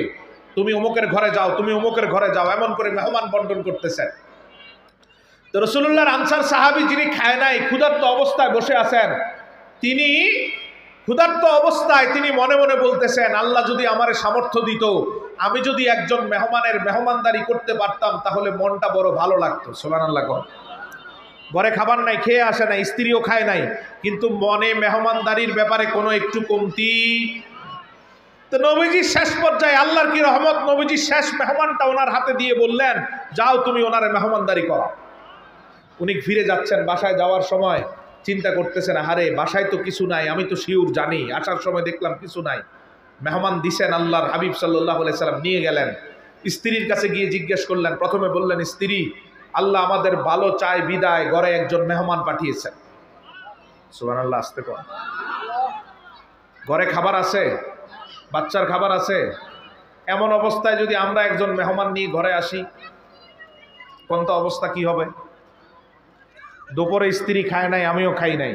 তুমি অমুকের ঘরে যাও, তুমি অমুকের ঘরে যাও, এমন করে মেহমান বন্টন করতেছেন। তো রাসূলুল্লাহর আনসার সাহাবী যিনি খায় নাই, ক্ষুধার্ত অবস্থায় বসে আছেন, তিনি ক্ষুধার্ত অবস্থায় তিনি মনে মনে বলতেছেন, আল্লাহ যদি আমারে সামর্থ্য দিত, আমি যদি একজন মেহমানের মেহমানদারি করতে পারতাম তাহলে মনটা বড় ভালো লাগতো। সুবহানাল্লাহ। ঘরে খাবার নাই, খেয়ে আসে নাই, স্ত্রীও খায় নাই, কিন্তু মনে মেহমানদারির ব্যাপারে কোনো একটু কমতি। তো নবীজি শেষ পর্যায়ে আল্লাহর কি রহমত, নবীজি শেষ মেহমানটা ওনার হাতে দিয়ে বললেন, যাও তুমি ওনারে মেহমানদারি করো। উনি ফিরে যাচ্ছেন, বাসায় যাওয়ার সময় চিন্তা করতেছেন, আরে বাসায় তো কিছু নাই, আমি তো শিওর জানি, আসার সময় দেখলাম কিছু নাই। মেহমান দিছেন আল্লাহর হাবিব সাল্লাল্লাহু আলাইহি সাল্লাম, নিয়ে গেলেন। স্ত্রীর কাছে গিয়ে জিজ্ঞেস করলেন, প্রথমে বললেন, স্ত্রী, আল্লাহ আমাদের ভালো চায় বিদায় ঘরে একজন মেহমান পাঠিয়েছেন। সুবহানাল্লাহ, আসতে কর। ঘরে খাবার আছে, বাচ্চার খাবার আছে, এমন অবস্থায় যদি আমরা একজন মেহমান নিয়ে ঘরে আসি, কোন তো অবস্থা কি হবে? দুপুরে স্ত্রী খায় নাই, আমিও খাই নাই,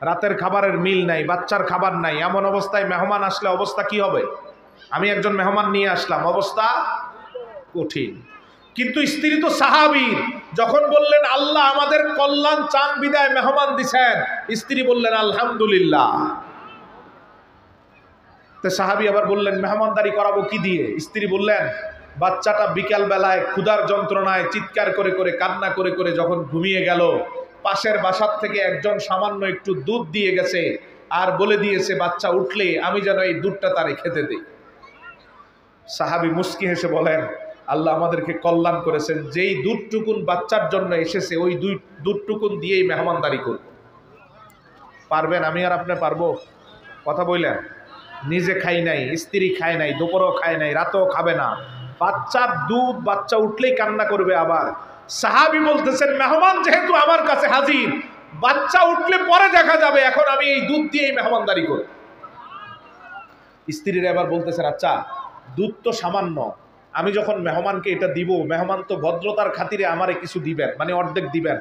রাতের খাবারের মিল নাই, বাচ্চার খাবার নাই, এমন অবস্থায় মেহমান আসলে অবস্থা কি হবে? আমি একজন মেহমান নিয়ে আসলাম, অবস্থা কঠিন। কিন্তু স্ত্রী তো সাহাবীর, যখন বললেন আল্লাহ আমাদের কল্যাণ চান বিদায় মেহমান দিছেন, স্ত্রী বললেন আলহামদুলিল্লাহ। তো সাহাবী আবার বললেন, মেহমানদারি করাবো কি দিয়ে? স্ত্রী বললেন, বাচ্চাটা বিকাল বেলায় ক্ষুধার যন্ত্রণায় চিৎকার করে করে, কান্না করে করে যখন ঘুমিয়ে গেল, পাশের বাসার থেকে একজন সামান্য একটু দুধ দিয়ে গেছে আর বলে দিয়েছে বাচ্চা উঠলে আমি যেন এই দুধটা তারে খেতে দিই। সাহাবী মুস্কি হেসে বলেন, আল্লাহ আমাদেরকে কল্যাণ করেছেন, যেই দুধটুকুন বাচ্চার জন্য এসেছে ওই দুধটুকুন দিয়েই মেহমানদারি করব। পারবেন? আমি আর আপনি পারবো? কথা বললেন, নিজে খাই নাই, স্ত্রী খায় নাই, দুপুরও খায় নাই, রাতেও খাবে না, বাচ্চার দুধ, বাচ্চা উঠলেই কান্না করবে। আবার সাহাবী বলতেছেন, মেহমান যেহেতু আমার কাছে হাজির, বাচ্চা উঠলে পরে দেখা যাবে, এখন আমি এই দুধ দিয়েই মেহমানদারি করব। স্ত্রীরা এবার বলতেছেন, আচ্ছা দুধ তো সামান্য, আমি যখন মেহমানকে এটা দিব, মেহমান তো ভদ্রতার খাতিরে আমারে কিছু দিবেন, মানে অর্ধেক দিবেন,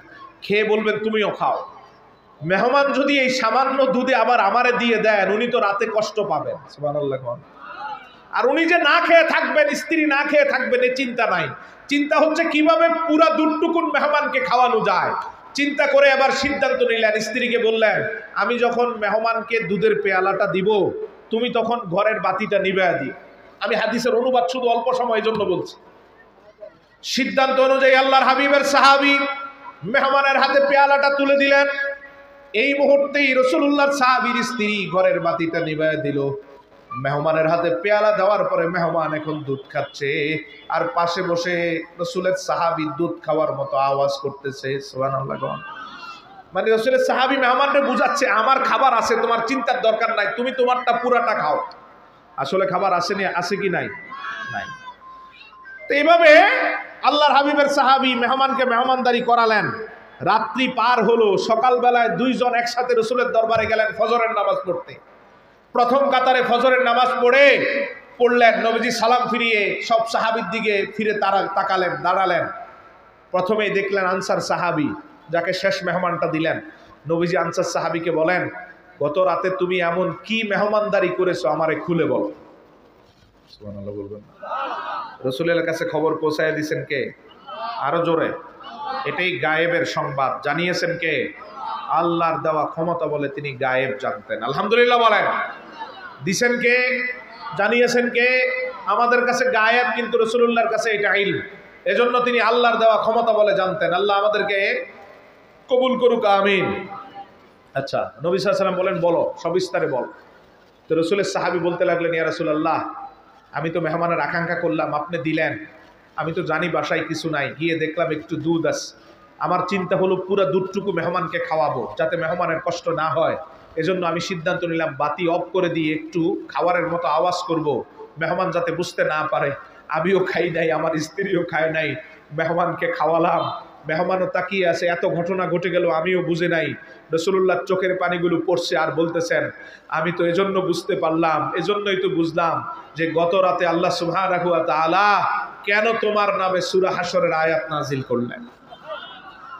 খেয়ে বলবেন তুমিও খাও। মেহমান যদি এই সামান্য দুধে আবার আমারে দিয়ে দেন, উনি তো রাতে কষ্ট পাবেন। সুবহানাল্লাহ। আর উনি যে না খেয়ে থাকবেন, স্ত্রী না খেয়ে থাকবেন, এই চিন্তা নাই। চিন্তা হচ্ছে কিভাবে পুরা দুধটুকুন মেহমানকে খাওয়ানো যায়। চিন্তা করে আবার সিদ্ধান্ত নিলেন, স্ত্রীকে বললেন, আমি যখন মেহমানকে দুধের পেয়ালাটা দিব, তুমি তখন ঘরের বাতিটা নিভায়া দিও। আমি হাদিসের অনুবাদ শুধু অল্প সময়ের জন্য বলছি। সিদ্ধান্ত অনুযায়ী আল্লাহর হাবিবের সাহাবী মেহমানের হাতে পেয়ালাটা তুলে দিলেন। এই মুহূর্তেই রাসূলুল্লাহর সাহাবীর স্ত্রী ঘরের বাতিটা নিভায়া দিল। মেহমানের হাতে পেয়ালা দেওয়ার পরে মেহমান এখন দুধ খাচ্ছে, আর পাশে বসে রাসূলের সাহাবী দুধ খাওয়ার মতো আওয়াজ করতেছে। সুবহানাল্লাহ। মানে রাসূলের সাহাবী মেহমানকে বুঝাচ্ছে আমার খাবার আছে, তোমার চিন্তার দরকার নাই, তুমি তোমারটা পুরাটা খাও। আসলে খাবার আসেনি, আছে কি নাই? নাই। তো এইভাবে আল্লাহর হাবিবের সাহাবী মেহমানকে মেহমানদারি করালেন। রাত্রি পার হলো, সকালবেলায় দুইজন একসাথে রাসূলের দরবারে গেলেন ফজরের নামাজ পড়তে। প্রথম কাতারে ফজরের নামাজ পড়লেন। নবীজি সালাম ফিরিয়ে সব সাহাবীর দিকে ফিরে তাকালেন, দাঁড়ালেন। প্রথমেই দেখলেন আনসার সাহাবী, যাকে শেষ মেহমানটা দিলেন। নবীজি আনসার সাহাবীকে বলেন, গত রাতে তুমি এমন কি মেহমানদারি করেছো আমারে খুলে বলো। সুবহানাল্লাহ বলবেন। রাসূলের কাছে খবর পৌঁছায় দিয়েছেন কে? আরো জোরে। এটাই গায়েবের সংবাদ। জানিয়েছেন কে? আল্লাহর দেওয়া ক্ষমতা বলে তিনি গায়েব জানতেন। আলহামদুলিল্লাহ বলেন। দিছেন কে? জানিয়েছেন কে? আমাদের কাছে গায়েব, কিন্তু রাসূলুল্লাহর কাছে এটা ইলম। এজন্য তিনি আল্লাহর দেওয়া ক্ষমতা বলে জানতেন। আল্লাহ আমাদেরকে কবুল করুক, আমিন। আচ্ছা, নবী সাল্লাল্লাহু আলাইহি ওয়াসাল্লাম বলেন, বলো, সবিস্তারে বল। তো রাসূলের সাহাবী বলতে লাগলেন, ইয়া রাসূলুল্লাহ, আমি তো মেহমানের আকাঙ্ক্ষা করলাম, আপনি দিলেন। আমি তো জানি বাসায় কিছু নাই, গিয়ে দেখলাম একটু দুধ আছে। আমার চিন্তা হলো পুরো দুধটুকু মেহমানকে খাওয়াবো, যাতে মেহমানের কষ্ট না হয়। এজন্য আমি সিদ্ধান্ত নিলাম বাতি অফ করে দিয়ে একটু খাবারের মতো আওয়াজ করব, মেহমান যাতে বুঝতে না পারে। আমিও খাই নাই, আমার স্ত্রীও খায় নাই, মেহমানকে খাওয়ালাম। মেহমানও তাকিয়ে আছে, এত ঘটনা ঘটে গেল আমিও বুঝে নাই। রাসূলুল্লাহর চোখের পানিগুলো পড়ছে, আর বলতেছেন, আমি তো এজন্য বুঝতে পারলাম, এজন্যই তো বুঝলাম যে গত রাতে আল্লাহ সুবহানাহু ওয়া তাআলা কেন তোমার নামে সূরা হাশরের আয়াত নাজিল করলেন।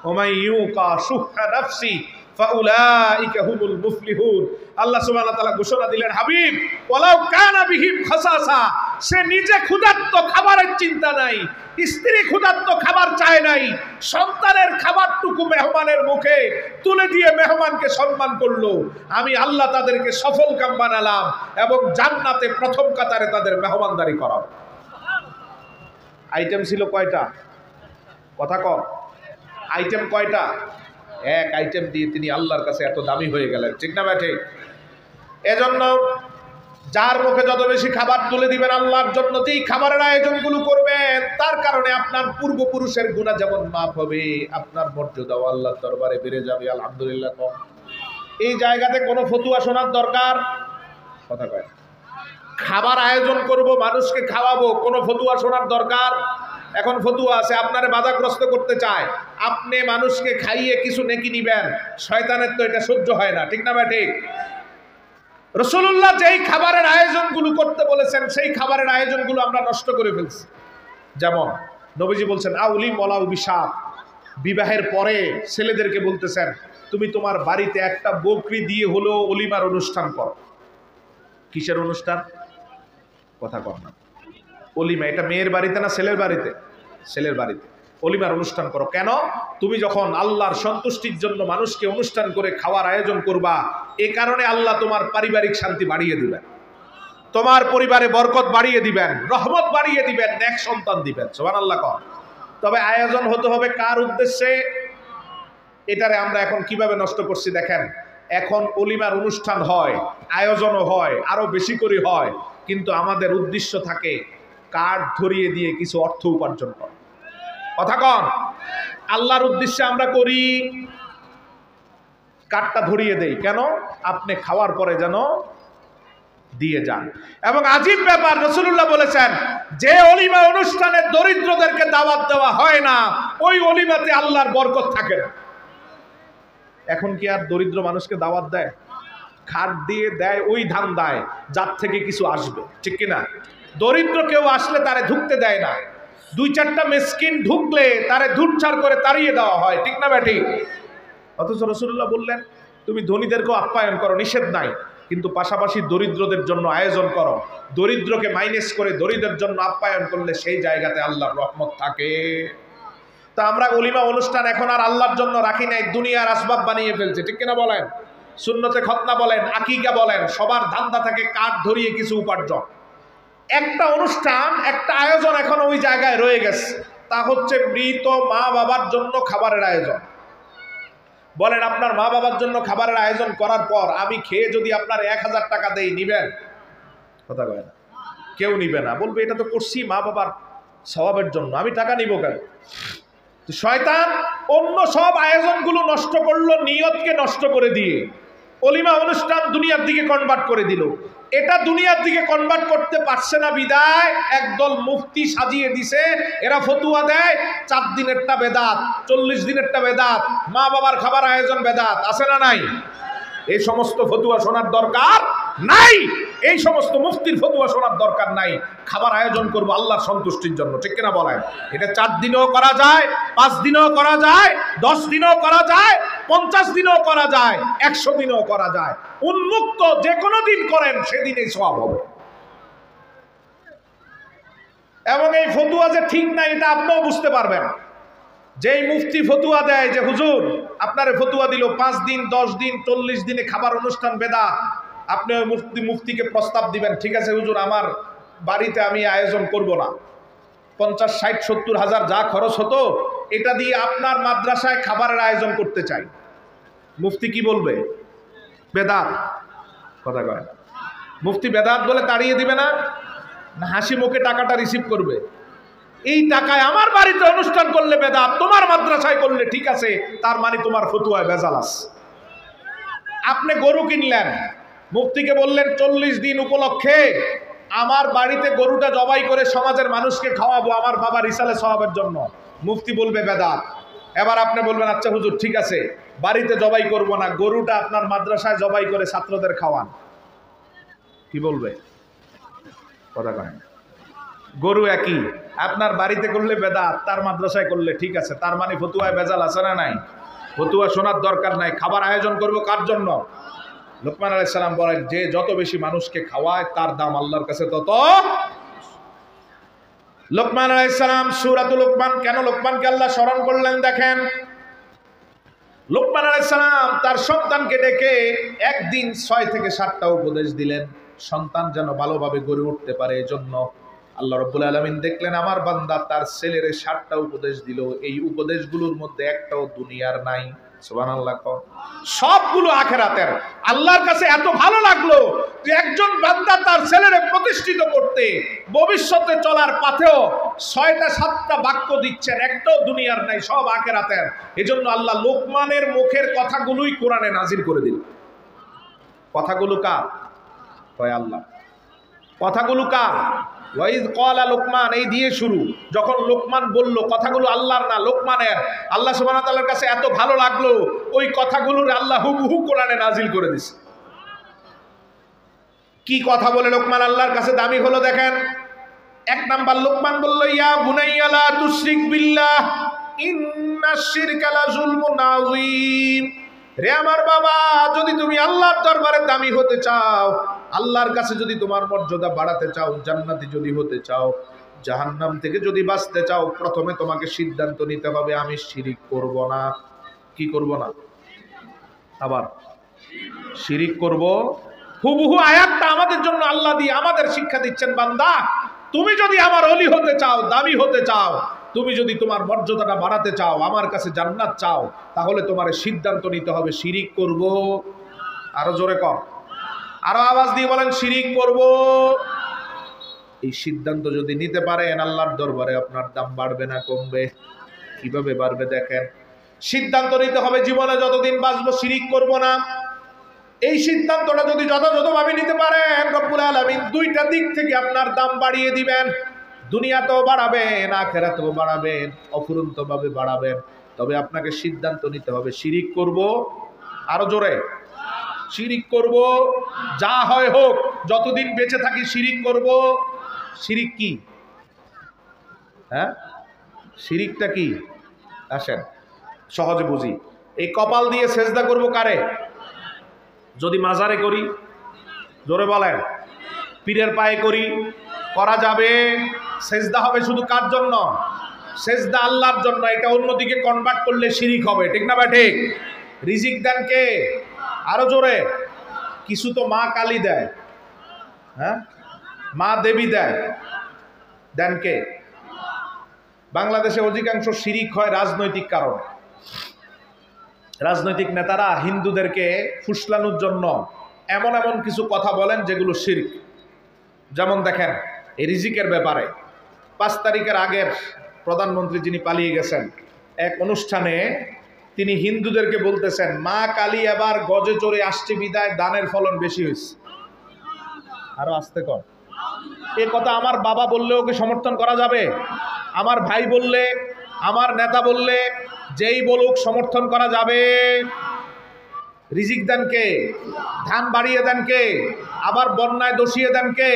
ওমাই ইউকা শুহা নাফসি ফাউলাইকা হুমুল মুফলিহুন। আল্লাহ সুবহানাহু ওয়া তাআলা ঘোষণা দিলেন, হাবিব, ওয়ালাউ কানা বিহিম খাসাসা, সে নিজে ক্ষুধার্ত, খাবারের চিন্তা নাই, স্ত্রী ক্ষুধার্ত, খাবার চায় নাই, সন্তানের খাবারটুকু মেহমানের মুখে তুলে দিয়ে মেহমানকে সম্মান করলো। আমি আল্লাহ তাদেরকে সফল কাম বানালাম এবং জান্নাতে প্রথম কাতারে তাদের মেহমানদারি করাবো। আইটেম ছিল কয়টা? কথা কম। আইটেম কয়টা? এক আইটেম দিয়ে তিনি আল্লাহর কাছে এত দামি হয়ে গেলেন, ঠিক না ব্যাটে? এজন্য যার মুখে যত বেশি খাবার তুলে দিবেন আল্লাহর জন্য, যেই খাবারের আয়োজনগুলো করবেন, তার কারণে আপনার পূর্বপুরুষের গুনাহ যেমন মাফ হবে, আপনার মর্যাদাও আল্লাহর দরবারে বেড়ে যাবে। আলহামদুলিল্লাহ। কম। এই জায়গাতে কোনো ফতুয়া শোনার দরকার কথা কয়। খাবার আয়োজন করব, মানুষকে খাওয়াবো, কোনো ফতুয়া শোনার দরকার? এখন ফতুয়া আছে, আপনারে বাধাগ্রস্ত করতে চায়, আপনি মানুষকে খাইয়ে কিছু নেকি নিবেন, শয়তানের তো এটা সহ্য হয় না, ঠিক না ভাই? ঠিক। রাসূলুল্লাহ যেই খাবারের আয়োজনগুলো করতে বলেছেন, সেই খাবারের আয়োজনগুলো আমরা নষ্ট করে ফেলছি। যেমন নবীজি বলছেন, আউলি মলাউ বিশাপ, বিবাহের পরে ছেলেদেরকে বলতেছেন, তুমি তোমার বাড়িতে একটা বকরি দিয়ে হলো অলিমার অনুষ্ঠান করো। কিসের অনুষ্ঠান? কথা কর না। অলিমা। এটা মেয়ের বাড়িতে না ছেলের বাড়িতে? ছেলের বাড়িতে অলিমার অনুষ্ঠান করো। কেন? তুমি যখন আল্লাহর সন্তুষ্টির জন্য মানুষকে অনুষ্ঠান করে খাওয়ার আয়োজন করবা, এ কারণে আল্লাহ তোমার পারিবারিক শান্তি বাড়িয়ে দিবেন, তোমার পরিবারে বরকত বাড়িয়ে দিবেন, রহমত বাড়িয়ে দিবেন, নেক সন্তান দিবেন। সুবহানাল্লাহ। কর। তবে আয়োজন হতে হবে কার উদ্দেশ্যে? এটারে আমরা এখন কিভাবে নষ্ট করছি দেখেন। এখন অলিমার অনুষ্ঠান হয়, আয়োজনও হয়, আরো বেশি করে হয়, কিন্তু আমাদের উদ্দেশ্য থাকে কার্ড ধরিয়ে দিয়ে কিছু অর্থ উপার্জন করা। কথা কন। আল্লাহর উদ্দেশ্যে আমরা করি, কার্ডটা ধরিয়ে দেই কেন? আপনি খাওয়ার পরে যেন দিয়ে যান। এবং আজীব ব্যাপার, রাসূলুল্লাহ বলেছেন, যে অলিমা অনুষ্ঠানে দরিদ্রদেরকে দাওয়াত দেওয়া হয় না, ওই অলিমাতে আল্লাহর বরকত থাকে না। এখন কি আর দরিদ্র মানুষকে দাওয়াত দেয়? খাট দিয়ে দেয় ওই ধান দেয় যার থেকে কিছু আসবে, ঠিক কিনা? দরিদ্র কেউ আসলে তারে ঢুকতে দেয় না, দুই চারটা মিসকিন ঢুকলে তারে ধুরছাড় করে তাড়িয়ে দেওয়া হয়, ঠিক না ব্যাটি? অথচ রাসূলুল্লাহ বললেন, তুমি ধনীদেরকেও আপ্যায়ন করো, নিষেধ নাই, কিন্তু পাশাপাশি দরিদ্রদের জন্য আয়োজন করো। দরিদ্রকে মাইনাস করে দরিদ্রের জন্য আপ্যায়ন করলে সেই জায়গাতে আল্লাহর রহমত থাকে। তা আমরা অলিমা অনুষ্ঠান এখন আর আল্লাহর জন্য রাখি নাই, দুনিয়ার আসবাব বানিয়ে ফেলছে, ঠিক কিনা বলেন? সুন্নতে খতনা বলেন, আকিকা বলেন, সবার ধান্দা থাকে কাঠ ধরিয়ে কিছু উপার্জন। একটা অনুষ্ঠান, একটা আয়োজন এখন ওই জায়গায় রয়ে গেছে, তা হচ্ছে মৃত মা বাবার জন্য খাবারের আয়োজন। বলেন, আপনার মা বাবার জন্য খাবারের আয়োজন করার পর আমি খেয়ে যদি আপনার 1000 টাকা দেই, নিবেন? কথা কয় না, কেউ নিবে না, বলবে এটা তো করছি মা বাবার স্বভাবের জন্য, আমি টাকা নিব কেন? শয়তান অন্য সব আয়োজনগুলো নষ্ট করলো, নিয়তকে নষ্ট করে দিয়ে অলিমা অনুষ্ঠান দুনিয়ার দিকে কনভার্ট করে দিল। এটা দুনিয়ার দিকে কনভার্ট করতে পারছে না বিদায় একদল মুফতি সাজিয়ে দিছে, এরা ফতুয়া দেয় 4 দিনেরটা বেদাত, 40 দিনেরটা বেদাত, মা বাবার খাবার আয়োজন বেদাত। আছে না নাই? এই সমস্ত ফতুয়া শোনার দরকার নাই, এই সমস্ত মুফতির ফতুয়া শোনার দরকার নাই। খাবার আয়োজন করবো আল্লাহর সন্তুষ্টির জন্য, ঠিক কিনা বলেন? এটা 4 দিনেও করা যায়, 5 দিনেও করা যায়, 10 দিনেও করা যায়, 50 দিনেও করা যায়, 100 দিনেও করা যায়। উন্মুক্ত যে কোনো দিন করেন সেদিনেই সওয়াব হবে। এবং এই ফতুয়া যে ঠিক না এটা আপনিও বুঝতে পারবেন। যেই মুফতি ফতুয়া দেয় যে হুজুর আপনারে ফতুয়া দিল 5 দিন, 10 দিন, 40 দিনে খাবার অনুষ্ঠান বেদাত, আপনি ওই মুফতিকে প্রস্তাব দিবেন, ঠিক আছে হুজুর আমার বাড়িতে আমি আয়োজন করব না, 50, 60, 70 হাজার যা খরচ হতো এটা দিয়ে আপনার মাদ্রাসায় খাবারের আয়োজন করতে চাই। মুফতি কি বলবে? বেদাত। কথা কয় না। মুফতি বেদাত বলে তাড়িয়ে দিবে না, না হাসি মুখে টাকাটা রিসিভ করবে? এই টাকায় আমার বাড়িতে অনুষ্ঠান করলে বেদাত, তোমার মাদ্রাসায় করলে ঠিক আছে, তার মানে তোমার ফতুয়ায় ভেজাল আছে। আপনি গরু কিনলেন, মুফতিকে বললেন 40 দিন উপলক্ষে আমার বাড়িতে গরুটা জবাই করে সমাজের মানুষকে খাওয়াবো আমার বাবার ইসালে সওয়াবের জন্য। মুফতি বলবে বেদাত। এবার আপনি বলবেন আচ্ছা হুজুর ঠিক আছে, বাড়িতে জবাই করব না, গরুটা আপনার মাদ্রাসায় জবাই করে ছাত্রদের খাওয়ান। কি বলবে? কথা কয়। গরু একই, আপনার বাড়িতে করলে বেদাত, তার মাদ্রাসায় করলে ঠিক আছে, তার মানে ফতুয়ায় ভেজাল আছে না নাই? ফতুয়া শোনার দরকার নাই। খাবার আয়োজন করব কার জন্য? লোকমান আলাইহিস সালাম বলেন যে যত বেশি মানুষকে খাওয়ায় তার দাম আল্লাহর কাছে তত। লোকমান আলাইহিস সালাম, সূরাতুল লোকমান, কেন লোকমানকে আল্লাহ স্মরণ করলেন দেখেন। লোকমান আলাইহিস সালাম তার সন্তানকে ডেকে একদিন 6 থেকে 7টা উপদেশ দিলেন, সন্তান যেন ভালোভাবে গড়ে উঠতে পারে। এজন্য আল্লাহ রাব্বুল আলামিন দেখলেন আমার বান্দা তার ছেলেরে 7টা উপদেশ দিল, এই উপদেশগুলোর মধ্যে একটাও দুনিয়ার নাই। সুবহানাল্লাহ। সবগুলো আখিরাতের। আল্লাহর কাছে এত ভালো লাগলো যে একজন বান্দা তার ছেলেরে প্রতিষ্ঠিত করতে ভবিষ্যতে চলার পথেও 6টা 7টা বাক্য দিচ্ছেন, একটাও দুনিয়ার নাই, সব আখিরাতের। এজন্য আল্লাহ লোকমানের মুখের কথাগুলোই কোরআনে নাজিল করে দিল। কথাগুলো কার? কয় আল্লাহ। কথাগুলো কার? ওয়াইজ ক্বালা লোকমান, এই দিয়ে শুরু। যখন লোকমান বলল, কথাগুলো আল্লাহর না লোকমানের। আল্লাহ সুবহানাহু ওয়া তাআলার কাছে এত ভালো লাগলো ওই কথাগুলোর আল্লাহ হুবহু কোরআনে নাজিল করে দিছে। কি কথা বলে লোকমান আল্লাহর কাছে দামি হলো দেখেন। 1 নাম্বার, লোকমান বলল ইয়া বুনাইয়া লা তুশরিক বিল্লাহ ইন্নাশ শিরকা লা যুলমুন আযীম। রে আমার বাবা, যদি তুমি আল্লাহর দরবারে দামি হতে চাও, আল্লাহর কাছে যদি তোমার মর্যাদা বাড়াতে চাও, জান্নাতি যদি হতে চাও, জাহান্নাম থেকে যদি বাঁচতে চাও, প্রথমে তোমাকে সিদ্ধান্ত নিতে হবে আমি শিরিক করব না। কি করব না? আবার শিরিক করব। হুবহু আয়াতটা আমাদের জন্য আল্লাহ দিয়ে আমাদের শিক্ষা দিচ্ছেন, বান্দা তুমি যদি আমার ওলি হতে চাও, দামি হতে চাও, তুমি যদি তোমার মর্যাদাটা বাড়াতে চাও, আমার কাছে জান্নাত চাও, তাহলে তোমার সিদ্ধান্ত নিতে হবে শিরিক করব। আরো জোরে কর, আরো আওয়াজ দিয়ে বলেন শিরিক করব। এই সিদ্ধান্ত যদি নিতে পারেন আল্লাহর দরবারে আপনার দাম বাড়বে না কমবে? কিভাবে বাড়বে দেখেন। সিদ্ধান্ত নিতে হবে জীবনে যতদিন বাঁচবো শিরিক করব না। এই সিদ্ধান্তটা যদি যথাযথভাবে নিতে পারেন, রব্বুল আলামিন 2টা দিক থেকে আপনার দাম বাড়িয়ে দিবেন। দুনিয়াতেও বাড়াবেন, আখিরাতেও বাড়াবেন, অফুরন্তভাবে বাড়াবেন। তবে আপনাকে সিদ্ধান্ত নিতে হবে শিরিক করব। আরো জোরে, শিরিক করব, যা হয় হোক, যতদিন বেঁচে থাকি শিরিক করব। শিরিক কি? হ্যাঁ, শিরিকটা কি? আসেন সহজে বুঝি। এই কপাল দিয়ে সেজদা করব কারে? যদি মাজারে করি, জোরে বলেন, পীরের পায়ে করি, করা যাবে। সেজদা হবে শুধু কার জন্য? সেজদা আল্লাহর জন্য। এটা অন্যদিকে কনভার্ট করলে শিরিক হবে, ঠিক না ভাই? ঠিক। রিজিক দেন কে? আরো জোরে। কিছু তো মা কালী দেয়, হ্যাঁ, মা দেবী দেয়, দেন কে? বাংলাদেশে অধিকাংশ শিরিক হয় রাজনৈতিক কারণে। রাজনৈতিক নেতারা হিন্দুদেরকে ফুসলানোর জন্য এমন এমন কিছু কথা বলেন যেগুলো শিরক। যেমন দেখেন এই রিজিকের ব্যাপারে 5 তারিখের আগের প্রধানমন্ত্রী যিনি পালিয়ে গেছেন, এক অনুষ্ঠানে তিনি হিন্দুদেরকে বলতেছেন মা কালী এবার গজে চড়ে আসছে বিদায় দানের ফলন বেশি হয়েছে। আরো আস্তে কর। এ কথা আমার বাবা বললে ওকে সমর্থন করা যাবে? আমার ভাই বললে, আমার নেতা বললে, যেই বলুক সমর্থন করা যাবে? রিজিক দেন কে? ধান বাড়িয়ে দেন কে? আবার বন্যায় দোষিয়ে দেন কে?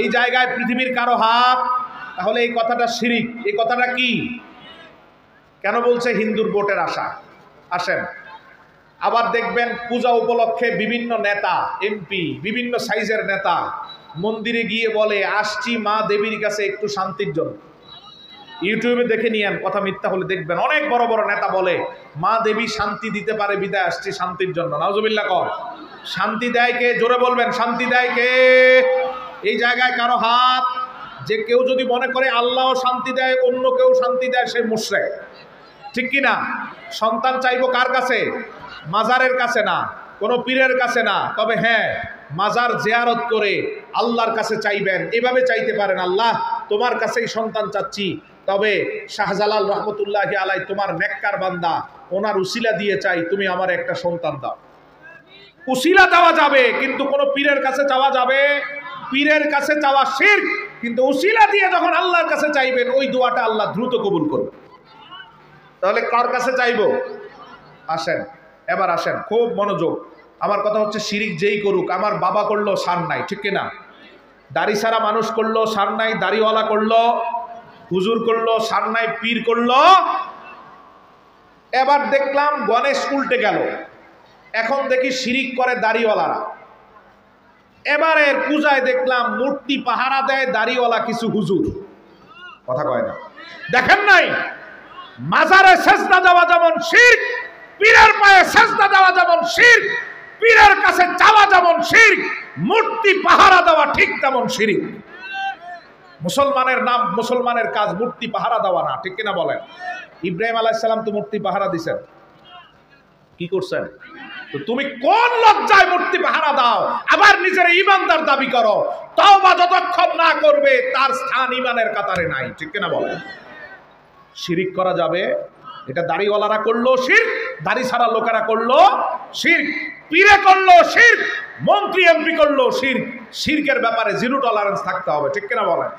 এই জায়গায় পৃথিবীর কারো হাত? তাহলে এই কথাটা শিরিক। এই কথাটা কি? কেন বলছে হিন্দুর ভোটের আশা? আসেন, আবার দেখবেন পূজা উপলক্ষে বিভিন্ন নেতা, এমপি, বিভিন্ন সাইজের নেতা মন্দিরে গিয়ে বলে আসছি মা দেবীর কাছে একটু শান্তির জন্য। ইউটিউবে দেখে নিয়েন, কথা মিথ্যা হলে দেখবেন অনেক বড় বড় নেতা বলে মা দেবী শান্তি দিতে পারে বিদায় আসছি শান্তির জন্য। নাউজুবিল্লাহ কর। শান্তি দেয় কে? জোরে বলবেন, শান্তি দেয় কে? এই জায়গায় কারো হাত? যে কেউ যদি মনে করে আল্লাহ শান্তি দেয়, অন্য কেউ শান্তি দেয়, সে মুশরিক। ঠিক কি না? সন্তান চাইবো কার কাছে? মাজারের কাছে না, কোনো পীরের কাছে না। তবে হ্যাঁ, মাজার জিয়ারত করে আল্লাহর কাছে চাইবেন। এভাবে চাইতে পারেন, আল্লাহ তোমার কাছেই সন্তান চাচ্ছি, তবে শাহজালাল রহমতুল্লাহি আলাই তোমার নেককার বান্দা, ওনার উসিলা দিয়ে চাই তুমি আমার একটা সন্তান দাও। উসিলা দেওয়া যাবে, কিন্তু কোনো পীরের কাছে চাওয়া যাবে? পীরের কাছে চাওয়া শিরক, কিন্তু উসিলা দিয়ে যখন আল্লাহর কাছে চাইবেন ওই দোয়াটা আল্লাহ দ্রুত কবুল করবে। তাহলে কার কাছে চাইবো? আসেন, এবার আসেন, খুব মনোযোগ। আমার কথা হচ্ছে শিরিক যেই করুক, আমার বাবা করলো সার নাই, ঠিক কিনা? দাড়ি সারা মানুষ করলো সার নাই, দাড়িওয়ালা করলো, হুজুর করলো সার নাই, পীর করলো। এবার দেখলাম গণেশ উল্টে গেল, এখন দেখি শিরিক করে দাড়িওয়ালারা। এবারের পূজায় দেখলাম মূর্তি পাহারা দেয় দাড়িওয়ালা কিছু হুজুর। কথা কয় না? দেখেন নাই মাজারে সেজদা দেওয়া যেমন শিরক, পীরের পায়ে সেজদা দেওয়া যেমন শিরক, পীরের কাছে চাওয়া যেমন শিরক, মূর্তি পাহারা দেওয়া ঠিক তেমন শিরক। মুসলমানের নাম, মুসলমানের কাজ মূর্তি পাহারা দেওয়া না, ঠিক কিনা বলেন? ইব্রাহিম আলাইহিস সালাম তো মূর্তি পাহারা দিয়েছেন, কি করছেন? তো তুমি কোন লজ্জায় মূর্তি পাহারা দাও, আবার নিজের ঈমানদার দাবি করো? তওবা যতক্ষণ না করবে তার স্থান ঈমানের কাতারে নাই, ঠিক কিনা বলেন? শিরিক করা যাবে? এটা দাড়িওয়ালারা করলো শিরক, দাড়ি ছাড়া লোকেরা করলো শিরক, পীরে করলো শিরক, মন্ত্রী এমপি করলো শিরক। শিরকের ব্যাপারে জিরো টলারেন্স থাকতে হবে, ঠিক কিনা বলেন?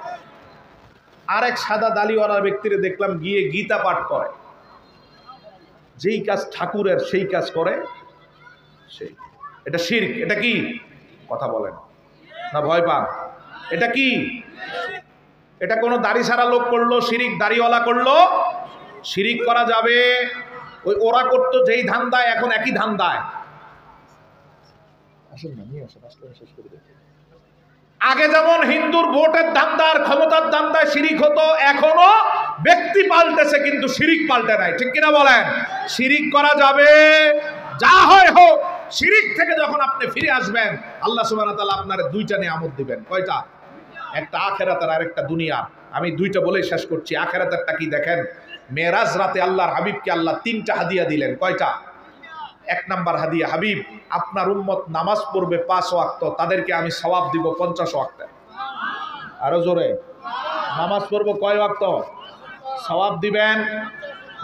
আরেক সাদা দাড়িওয়ালা ব্যক্তিরে দেখলাম গিয়ে গীতা পাঠ করে। যেই কাজ ঠাকুরের সেই কাজ করে সেই, এটা শিরক। এটা কি? কথা বলেন না, ভয় পান? এটা কি? এটা কোনো দাড়ি ছাড়া লোক করলো শিরিক, দাড়িওয়ালা করলো শিরিক। করা যাবে? ওই ওরা করতো যেই ধান্দায়, এখন একই ধান্দায়। আসেন না, নিয়ে আসেন, আসলে শেষ করে দেব। আগে যেমন হিন্দুর ভোটের ধান্দার ক্ষমতার ধান্দায় শিরিক হতো, এখনো ব্যক্তি পাল্টেছে কিন্তু শিরিক পাল্টে নাই, ঠিক কিনা বলেন? শিরিক করা যাবে? যা হয় হোক, শিরিক থেকে যখন আপনি ফিরে আসবেন আল্লাহ সুবহানাহু ওয়া তাআলা আপনার দুইটা নিয়ামত দিবেন। কয়টা? একটা আখিরাতের আর একটা দুনিয়া। আমি দুইটা বলেই শেষ করছি। আখিরাতেরটা কি দেখেন, মেরাজ রাতে আল্লাহর হাবিবকে আল্লাহ 3টা হাদিয়া দিলেন। কয়টা? 1 নাম্বার হাদিয়া, হাবিব আপনার উম্মত নামাজ পড়বে 5 ওয়াক্ত, তাদেরকে আমি সওয়াব দিব 50 ওয়াক্ত। আরো জোরে, নামাজ পড়বো কয় ওয়াক্ত? সওয়াব দিবেন।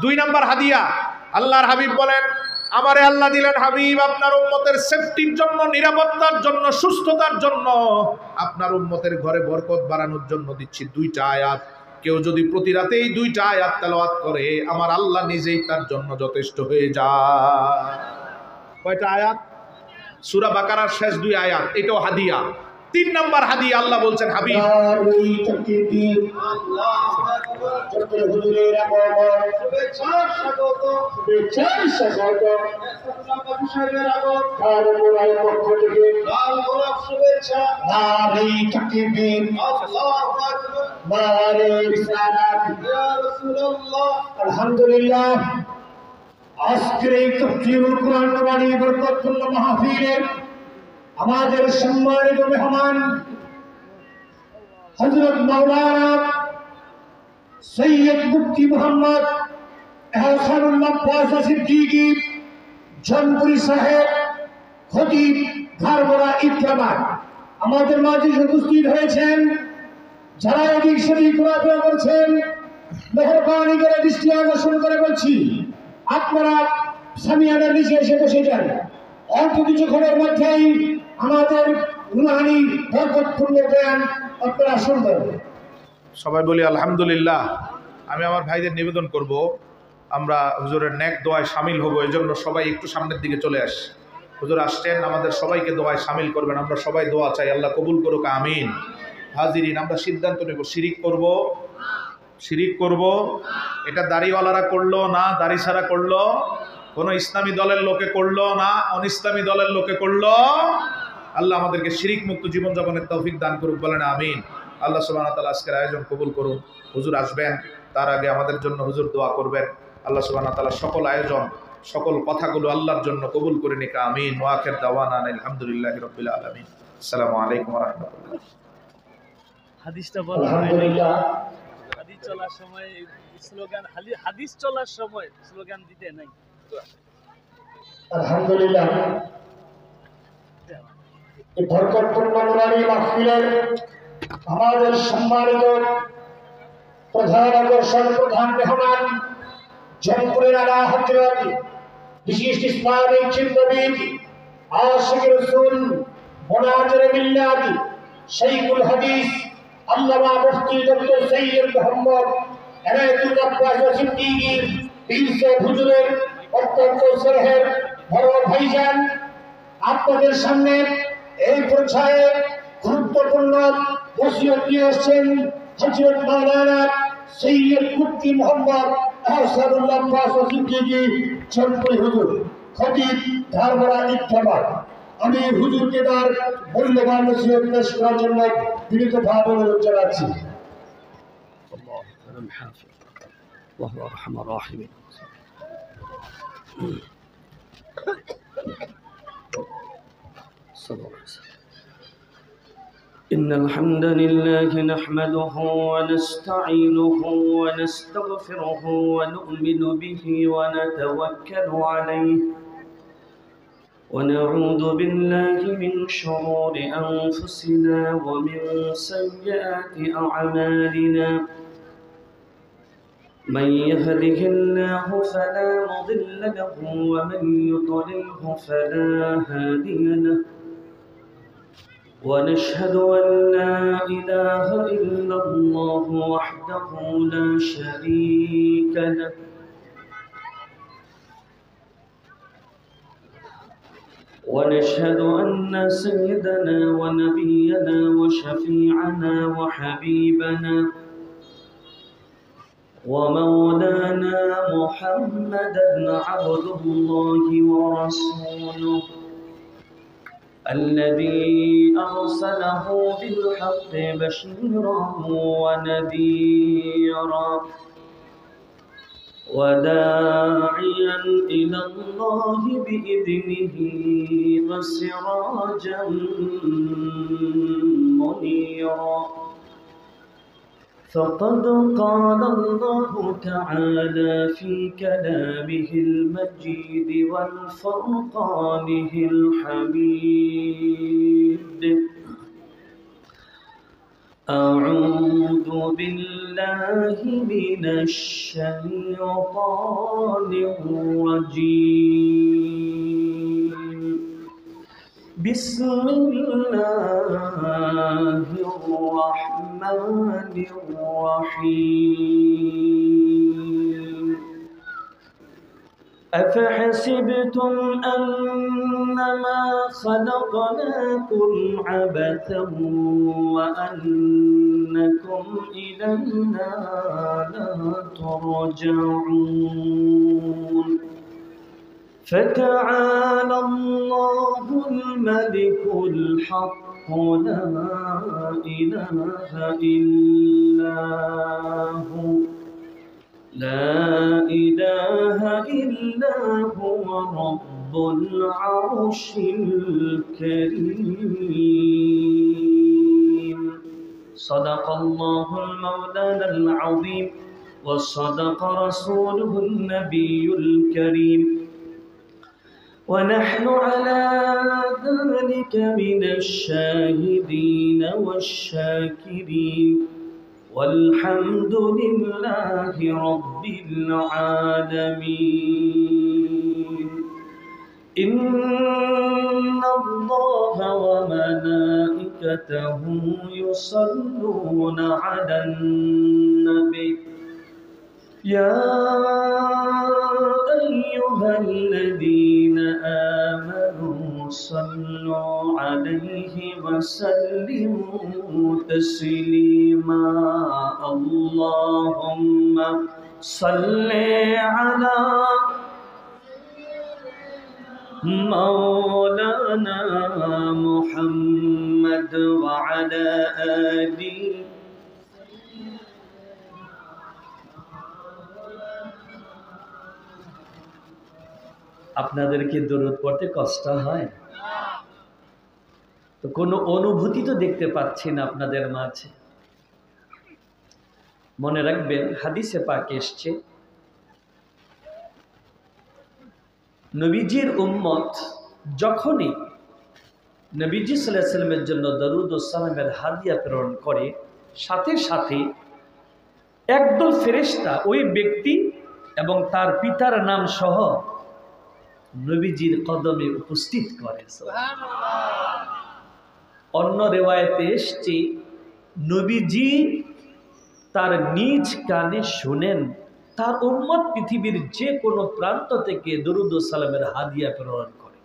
2 নাম্বার হাদিয়া, আল্লাহর হাবিব বলেন আমারে আল্লাহ দিলেন হাবিব আপনার উম্মতের সেফটির জন্য, নিরাপত্তার জন্য, সুস্থতার জন্য, আপনার উম্মতের ঘরে বরকত বাড়ানোর জন্য দিচ্ছি 2টা আয়াত। কেউ যদি প্রতি রাতে এই 2টা আয়াত তেলাওয়াত করে আমার আল্লাহ নিজেই তার জন্য যথেষ্ট হয়ে যায়। কয়টা আয়াত? সূরা বাকারার শেষ 2 আয়াত, এটাও হাদিয়া। 3 নাম্বার হাদিয়া, আল্লাহ বলছেন হাবিব আলহামদুলিল্লাহ। আজকের এই তাফসীরুল কুরআন নুরানি বরকতুল্লাহ মাহফিলের আমাদের সম্মানিত মেহমান হযরত মাওলানা সৈয়দ মুফতি মুহাম্মদ এহসানুল্লাহ পাশা সিদ্দিকী জনপুরি সাহেব খতিব ধারবড়া ঈদগাহ আমাদের মাঝে উপস্থিত হয়েছেন। যারা এদিক সেদিক ঘোরাফেরা করছেন, মেহরবানি করে দৃষ্টি আকর্ষণ করে বলছি, আপনারা সামিয়ানার নিচে এসে বসে যান। অল্প কিছুক্ষণের মধ্যেই আমাদের রুহানি বরকতপূর্ণ বয়ান আপনারা শুনবেন। সবাই বলি আলহামদুলিল্লাহ। আমি আমার ভাইদের নিবেদন করব, আমরা হুজুরের নেক দোয়ায় শামিল হব, এই জন্য সবাই একটু সামনের দিকে চলে আসি। হুজুর আসছেন, আমাদের সবাইকে দোয়ায় শামিল করবেন। আমরা সবাই দোয়া চাই, আল্লাহ কবুল করুক, আমিন। হাজিরিন, আমরা সিদ্ধান্ত নেব শিরিক করব। এটা দাড়িওয়ালারা করলো না, দাড়ি ছাড়া করলো, কোনো ইসলামী দলের লোকে করলো না, অনিসলামী দলের লোকে করলো। আল্লাহ আমাদেরকে শিরিক মুক্ত জীবনযাপনের তৌফিক দান করুক, বলেন আমিন। আল্লাহ সুবহানাহু ওয়া তাআলা আজকের আয়োজন কবুল করুন। হুজুর আসবেন, তার আগে আমাদের জন্য হুজুর দোয়া করবেন। আল্লাহ সুবহানাহু ওয়া তাআলা সকল আয়োজন, সকল কথাগুলো আল্লাহর জন্য কবুল করে নিক, আমিন। ওয়া আখির দাওয়ানা আলহামদুলিল্লাহি রাব্বিল আলামিন। আসসালামু আলাইকুম ওয়া রাহমাতুল্লাহ। হাদিসটা বলা আলহামদুলিল্লাহ। হাদিস চলার সময় স্লোগান, হাদিস চলার সময় স্লোগান দিতে নাই। আলহামদুলিল্লাহ, এই বরকতপূর্ণ নুরানি মাহফিলের আমাদের সম্মানিত প্রধান আকর্ষণ, প্রধান মেহমান জনপুরের আলা হযরত বিশিষ্ট ইসলামিক চিন্তাবিদ, আশিক রাসূল, মুনাজির মিল্লাত, শাইখুল হাদিস আল্লামা মুফতি ডক্টর সৈয়দ মোহাম্মদ এনায়েতুল্লাহ পাশা সিদ্দিকী পীর সাহেব হুজুরের অত্যন্ত স্নেহের বড় ভাইজান, আপনাদের সামনে এই পর্যায়ে গুরুত্বপূর্ণ ওসিয়ত নিয়ে আসছেন হযরত মাওলানা সৈয়দ মুফতি মুহাম্মদ এহসানুল্লাহ পাশা সিদ্দিকী জনপুরি হুজুর, খতিব ধারবড়া ঈদগাহ। আমি হুজুরকে তার মূল্যবান নসিহত পেশ করার জন্য বিনীতভাবে অনুরোধ জানাচ্ছি। وهو أرحم الراحمين. إن الحمد لله نحمده ونستعينه ونستغفره ونؤمن به ونتوكل عليه ونعوذ بالله من شرور أنفسنا ومن سيئات أعمالنا. من يهده الله فلا مضل له ومن يضلله فلا هادي له. ونشهد أن لا إله إلا الله وحده لا شريك له. ونشهد أن سيدنا ونبينا وشفيعنا وحبيبنا ومولانا محمدا عبد الله ورسوله الذي أرسله بالحق بشيرا ونذيرا وداعيا إلى الله بإذنه وسراجا منيرا. فقد قال الله تعالى في كلامه المجيد والفرقانه الحميد: أعوذ بالله من الشيطان الرجيم. بسم الله الرحمن الرحيم. أفحسبتم أنما خلقناكم عبثا وأنكم إلينا لا ترجعون. فتعالى الله الملك الحق لا إله إلا هو لا إله إلا هو رب العرش الكريم. صدق الله المولانا العظيم وصدق رسوله النبي الكريم، ونحن على ذلك من الشاهدين والشاكرين، والحمد لله رب العالمين. إن الله وملائكته يصلون على النبي يا أيها الذين آمنوا صلوا عليه وسلموا تسليما. اللهم صل على مولانا محمد وعلى آله আপনাদেরকে দরুদ পড়তে কষ্ট হয় তো কোনো অনুভূতি তো দেখতে পাচ্ছি না আপনাদের মাঝে। মনে রাখবেন হাদিসে পাকে এসছে নবীজির উম্মত যখনই নবীজি সাল্লাল্লাহু আলাইহি ওয়াসাল্লামের জন্য দরুদ ও সালামের হাদিয়া প্রেরণ করে সাথে সাথে একদল ফেরেশতা ওই ব্যক্তি এবং তার পিতার নাম সহ নবীজির কদমে উপস্থিত করে। অন্য রিওয়ায়াতে এসছে নবীজি তার নিজ কানে শুনেন তার উম্মত পৃথিবীর যে কোনো প্রান্ত থেকে দরুদ ও সালামের হাদিয়া প্রেরণ করে।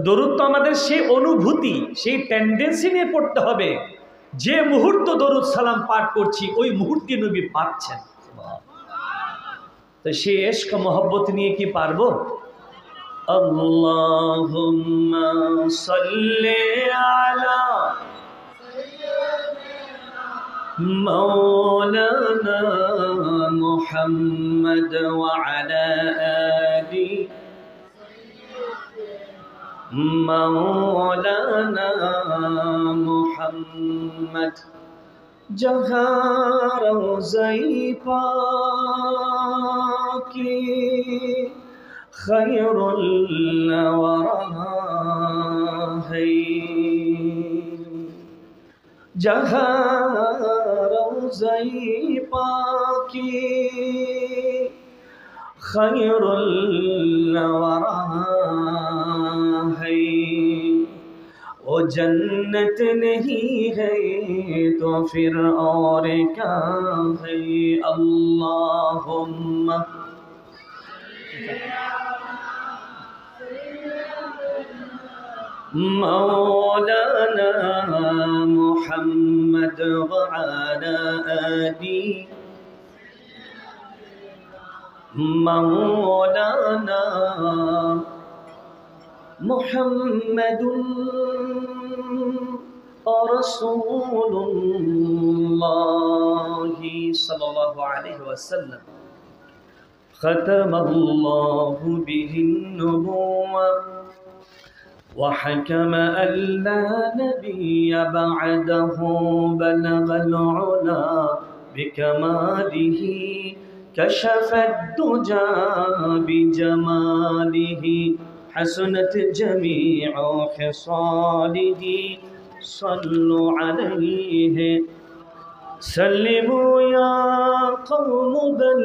দরুদ তো আমাদের সেই অনুভূতি সেই টেন্ডেন্সি নিয়ে পড়তে হবে, যে মুহূর্ত দরুদ সালাম পাঠ করছি ওই মুহূর্তে নবী পাচ্ছেন। তো সে ইশক মোহব্বত নিয়ে কি পারবো? আল্লাহুম্মা সাল্লি আলা مولانا محمد وعلى آله مولانا محمد جہاں روضہ پاک خیر الورى ہے، جہاں روضہ پاک خیر الورى ہے، وہ جنت نہیں ہے تو پھر اور کیا ہے؟ اللہم مولانا محمد وعلى آله مولانا محمد رسول الله صلى الله عليه وسلم ختم الله به النبوة وحكم أن لا نبي بعده بلغ العلا بكماله كشف الدجى بجماله حسنت جميع خصاله صلوا عليه سلموا يا قوم بل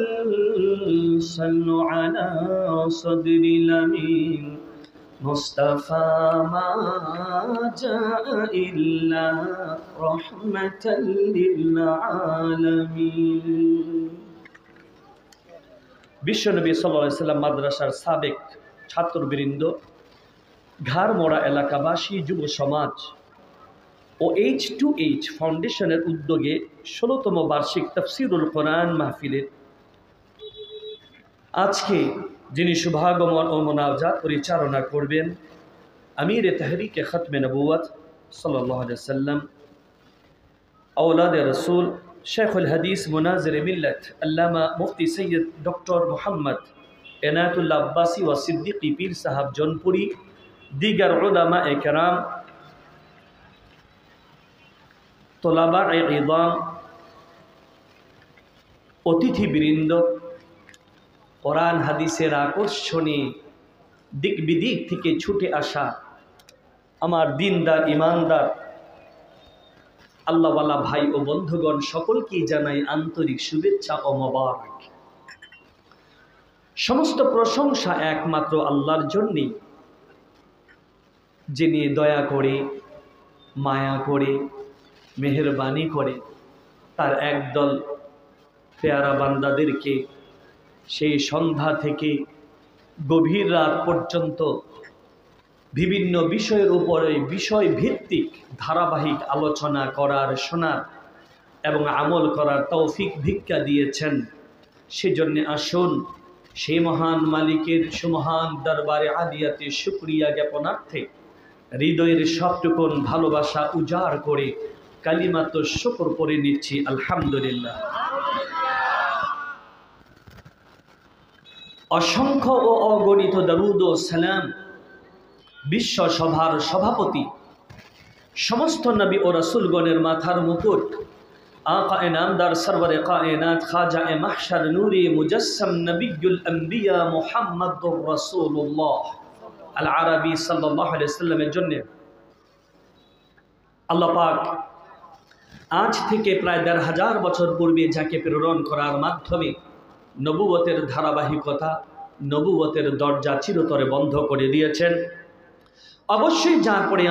صلوا على صدر الأمين مصطفى ما جاء إلا رحمة للعالمين। বিশ্বনবী সাল্লাল্লাহু আলাইহি ওয়াসাল্লাম মাদ্রাসার সাবেক ছাত্রবৃন্দ, ঘাড়মোড়া এলাকাবাসী, যুব সমাজ ও H2H ফাউন্ডেশনের উদ্যোগে 16তম বার্ষিক তাফসীরুল কোরআন মাহফিলের আজকে যিনি শুভাগমন ও মোনাজাত পরিচালনা করবেন আমির তাহরিকে খতমে নবুয়ত সাল্লাল্লাহু আলাইহি ওয়াসাল্লাম, আওলাদে রাসূল शेखुल हदीस मुनाज़िर मिल्लत अल्लामा मुफ्ती सैयद डॉक्टर मोहम्मद एनायतुल्लाह अब्बासी व सिद्दीकी पीर साहब जौनपुरी, दीगर उलमा एकराम, तोलाबा इज़ाम, অতিথিবৃন্দ, কোরআন হাদিসের আকর্ষণে দিক বিদিক থেকে ছুটে আসা আমার দিনদার ইমানদার আল্লাহওয়ালা ভাই ও বন্ধুগণ, সকলকেই জানাই আন্তরিক শুভেচ্ছা ও মোবারক। সমস্ত প্রশংসা একমাত্র আল্লাহর জন্যই, যিনি দয়া করে, মায়া করে, মেহেরবানি করে তার একদল পেয়ারা বান্দাদেরকে সেই সন্ধ্যা থেকে গভীর রাত পর্যন্ত বিভিন্ন বিষয়ের উপরে বিষয় ভিত্তিক ধারাবাহিক আলোচনা করার, শোনার এবং আমল করার তৌফিক ভিক্ষা দিয়েছেন। সেজন্য আসুন সেই মহান মালিকের সুমহান দরবারে আলিয়াতে শুকরিয়া জ্ঞাপনার্থে হৃদয়ের সবটুকুন ভালোবাসা উজাড় করে কালিমাত শুকর করে নিচ্ছি আলহামদুলিল্লাহ। অসংখ্য ও অগণিত দরুদ ও সালাম বিশ্ব সভার সভাপতি, সমস্ত নবী ও রাসূলগণের মাথার মুকুট, আকা নামদার সরওয়ারে কায়নাত খাজা এ মাহশার নূরে মুজাসসাম নবিয়ুল আম্বিয়া মুহাম্মাদুর রাসূলুল্লাহ আল আরবি সাল্লাল্লাহু আলাইহি সাল্লামের জন্য আল্লাহ পাক আজ থেকে প্রায় ১৫০০ বছর পূর্বে যাকে প্রেরণ করার মাধ্যমে নবুয়তের ধারাবাহিকতা, নবুয়তের দরজা চিরতরে বন্ধ করে দিয়েছেন। অবশ্যই যার পরে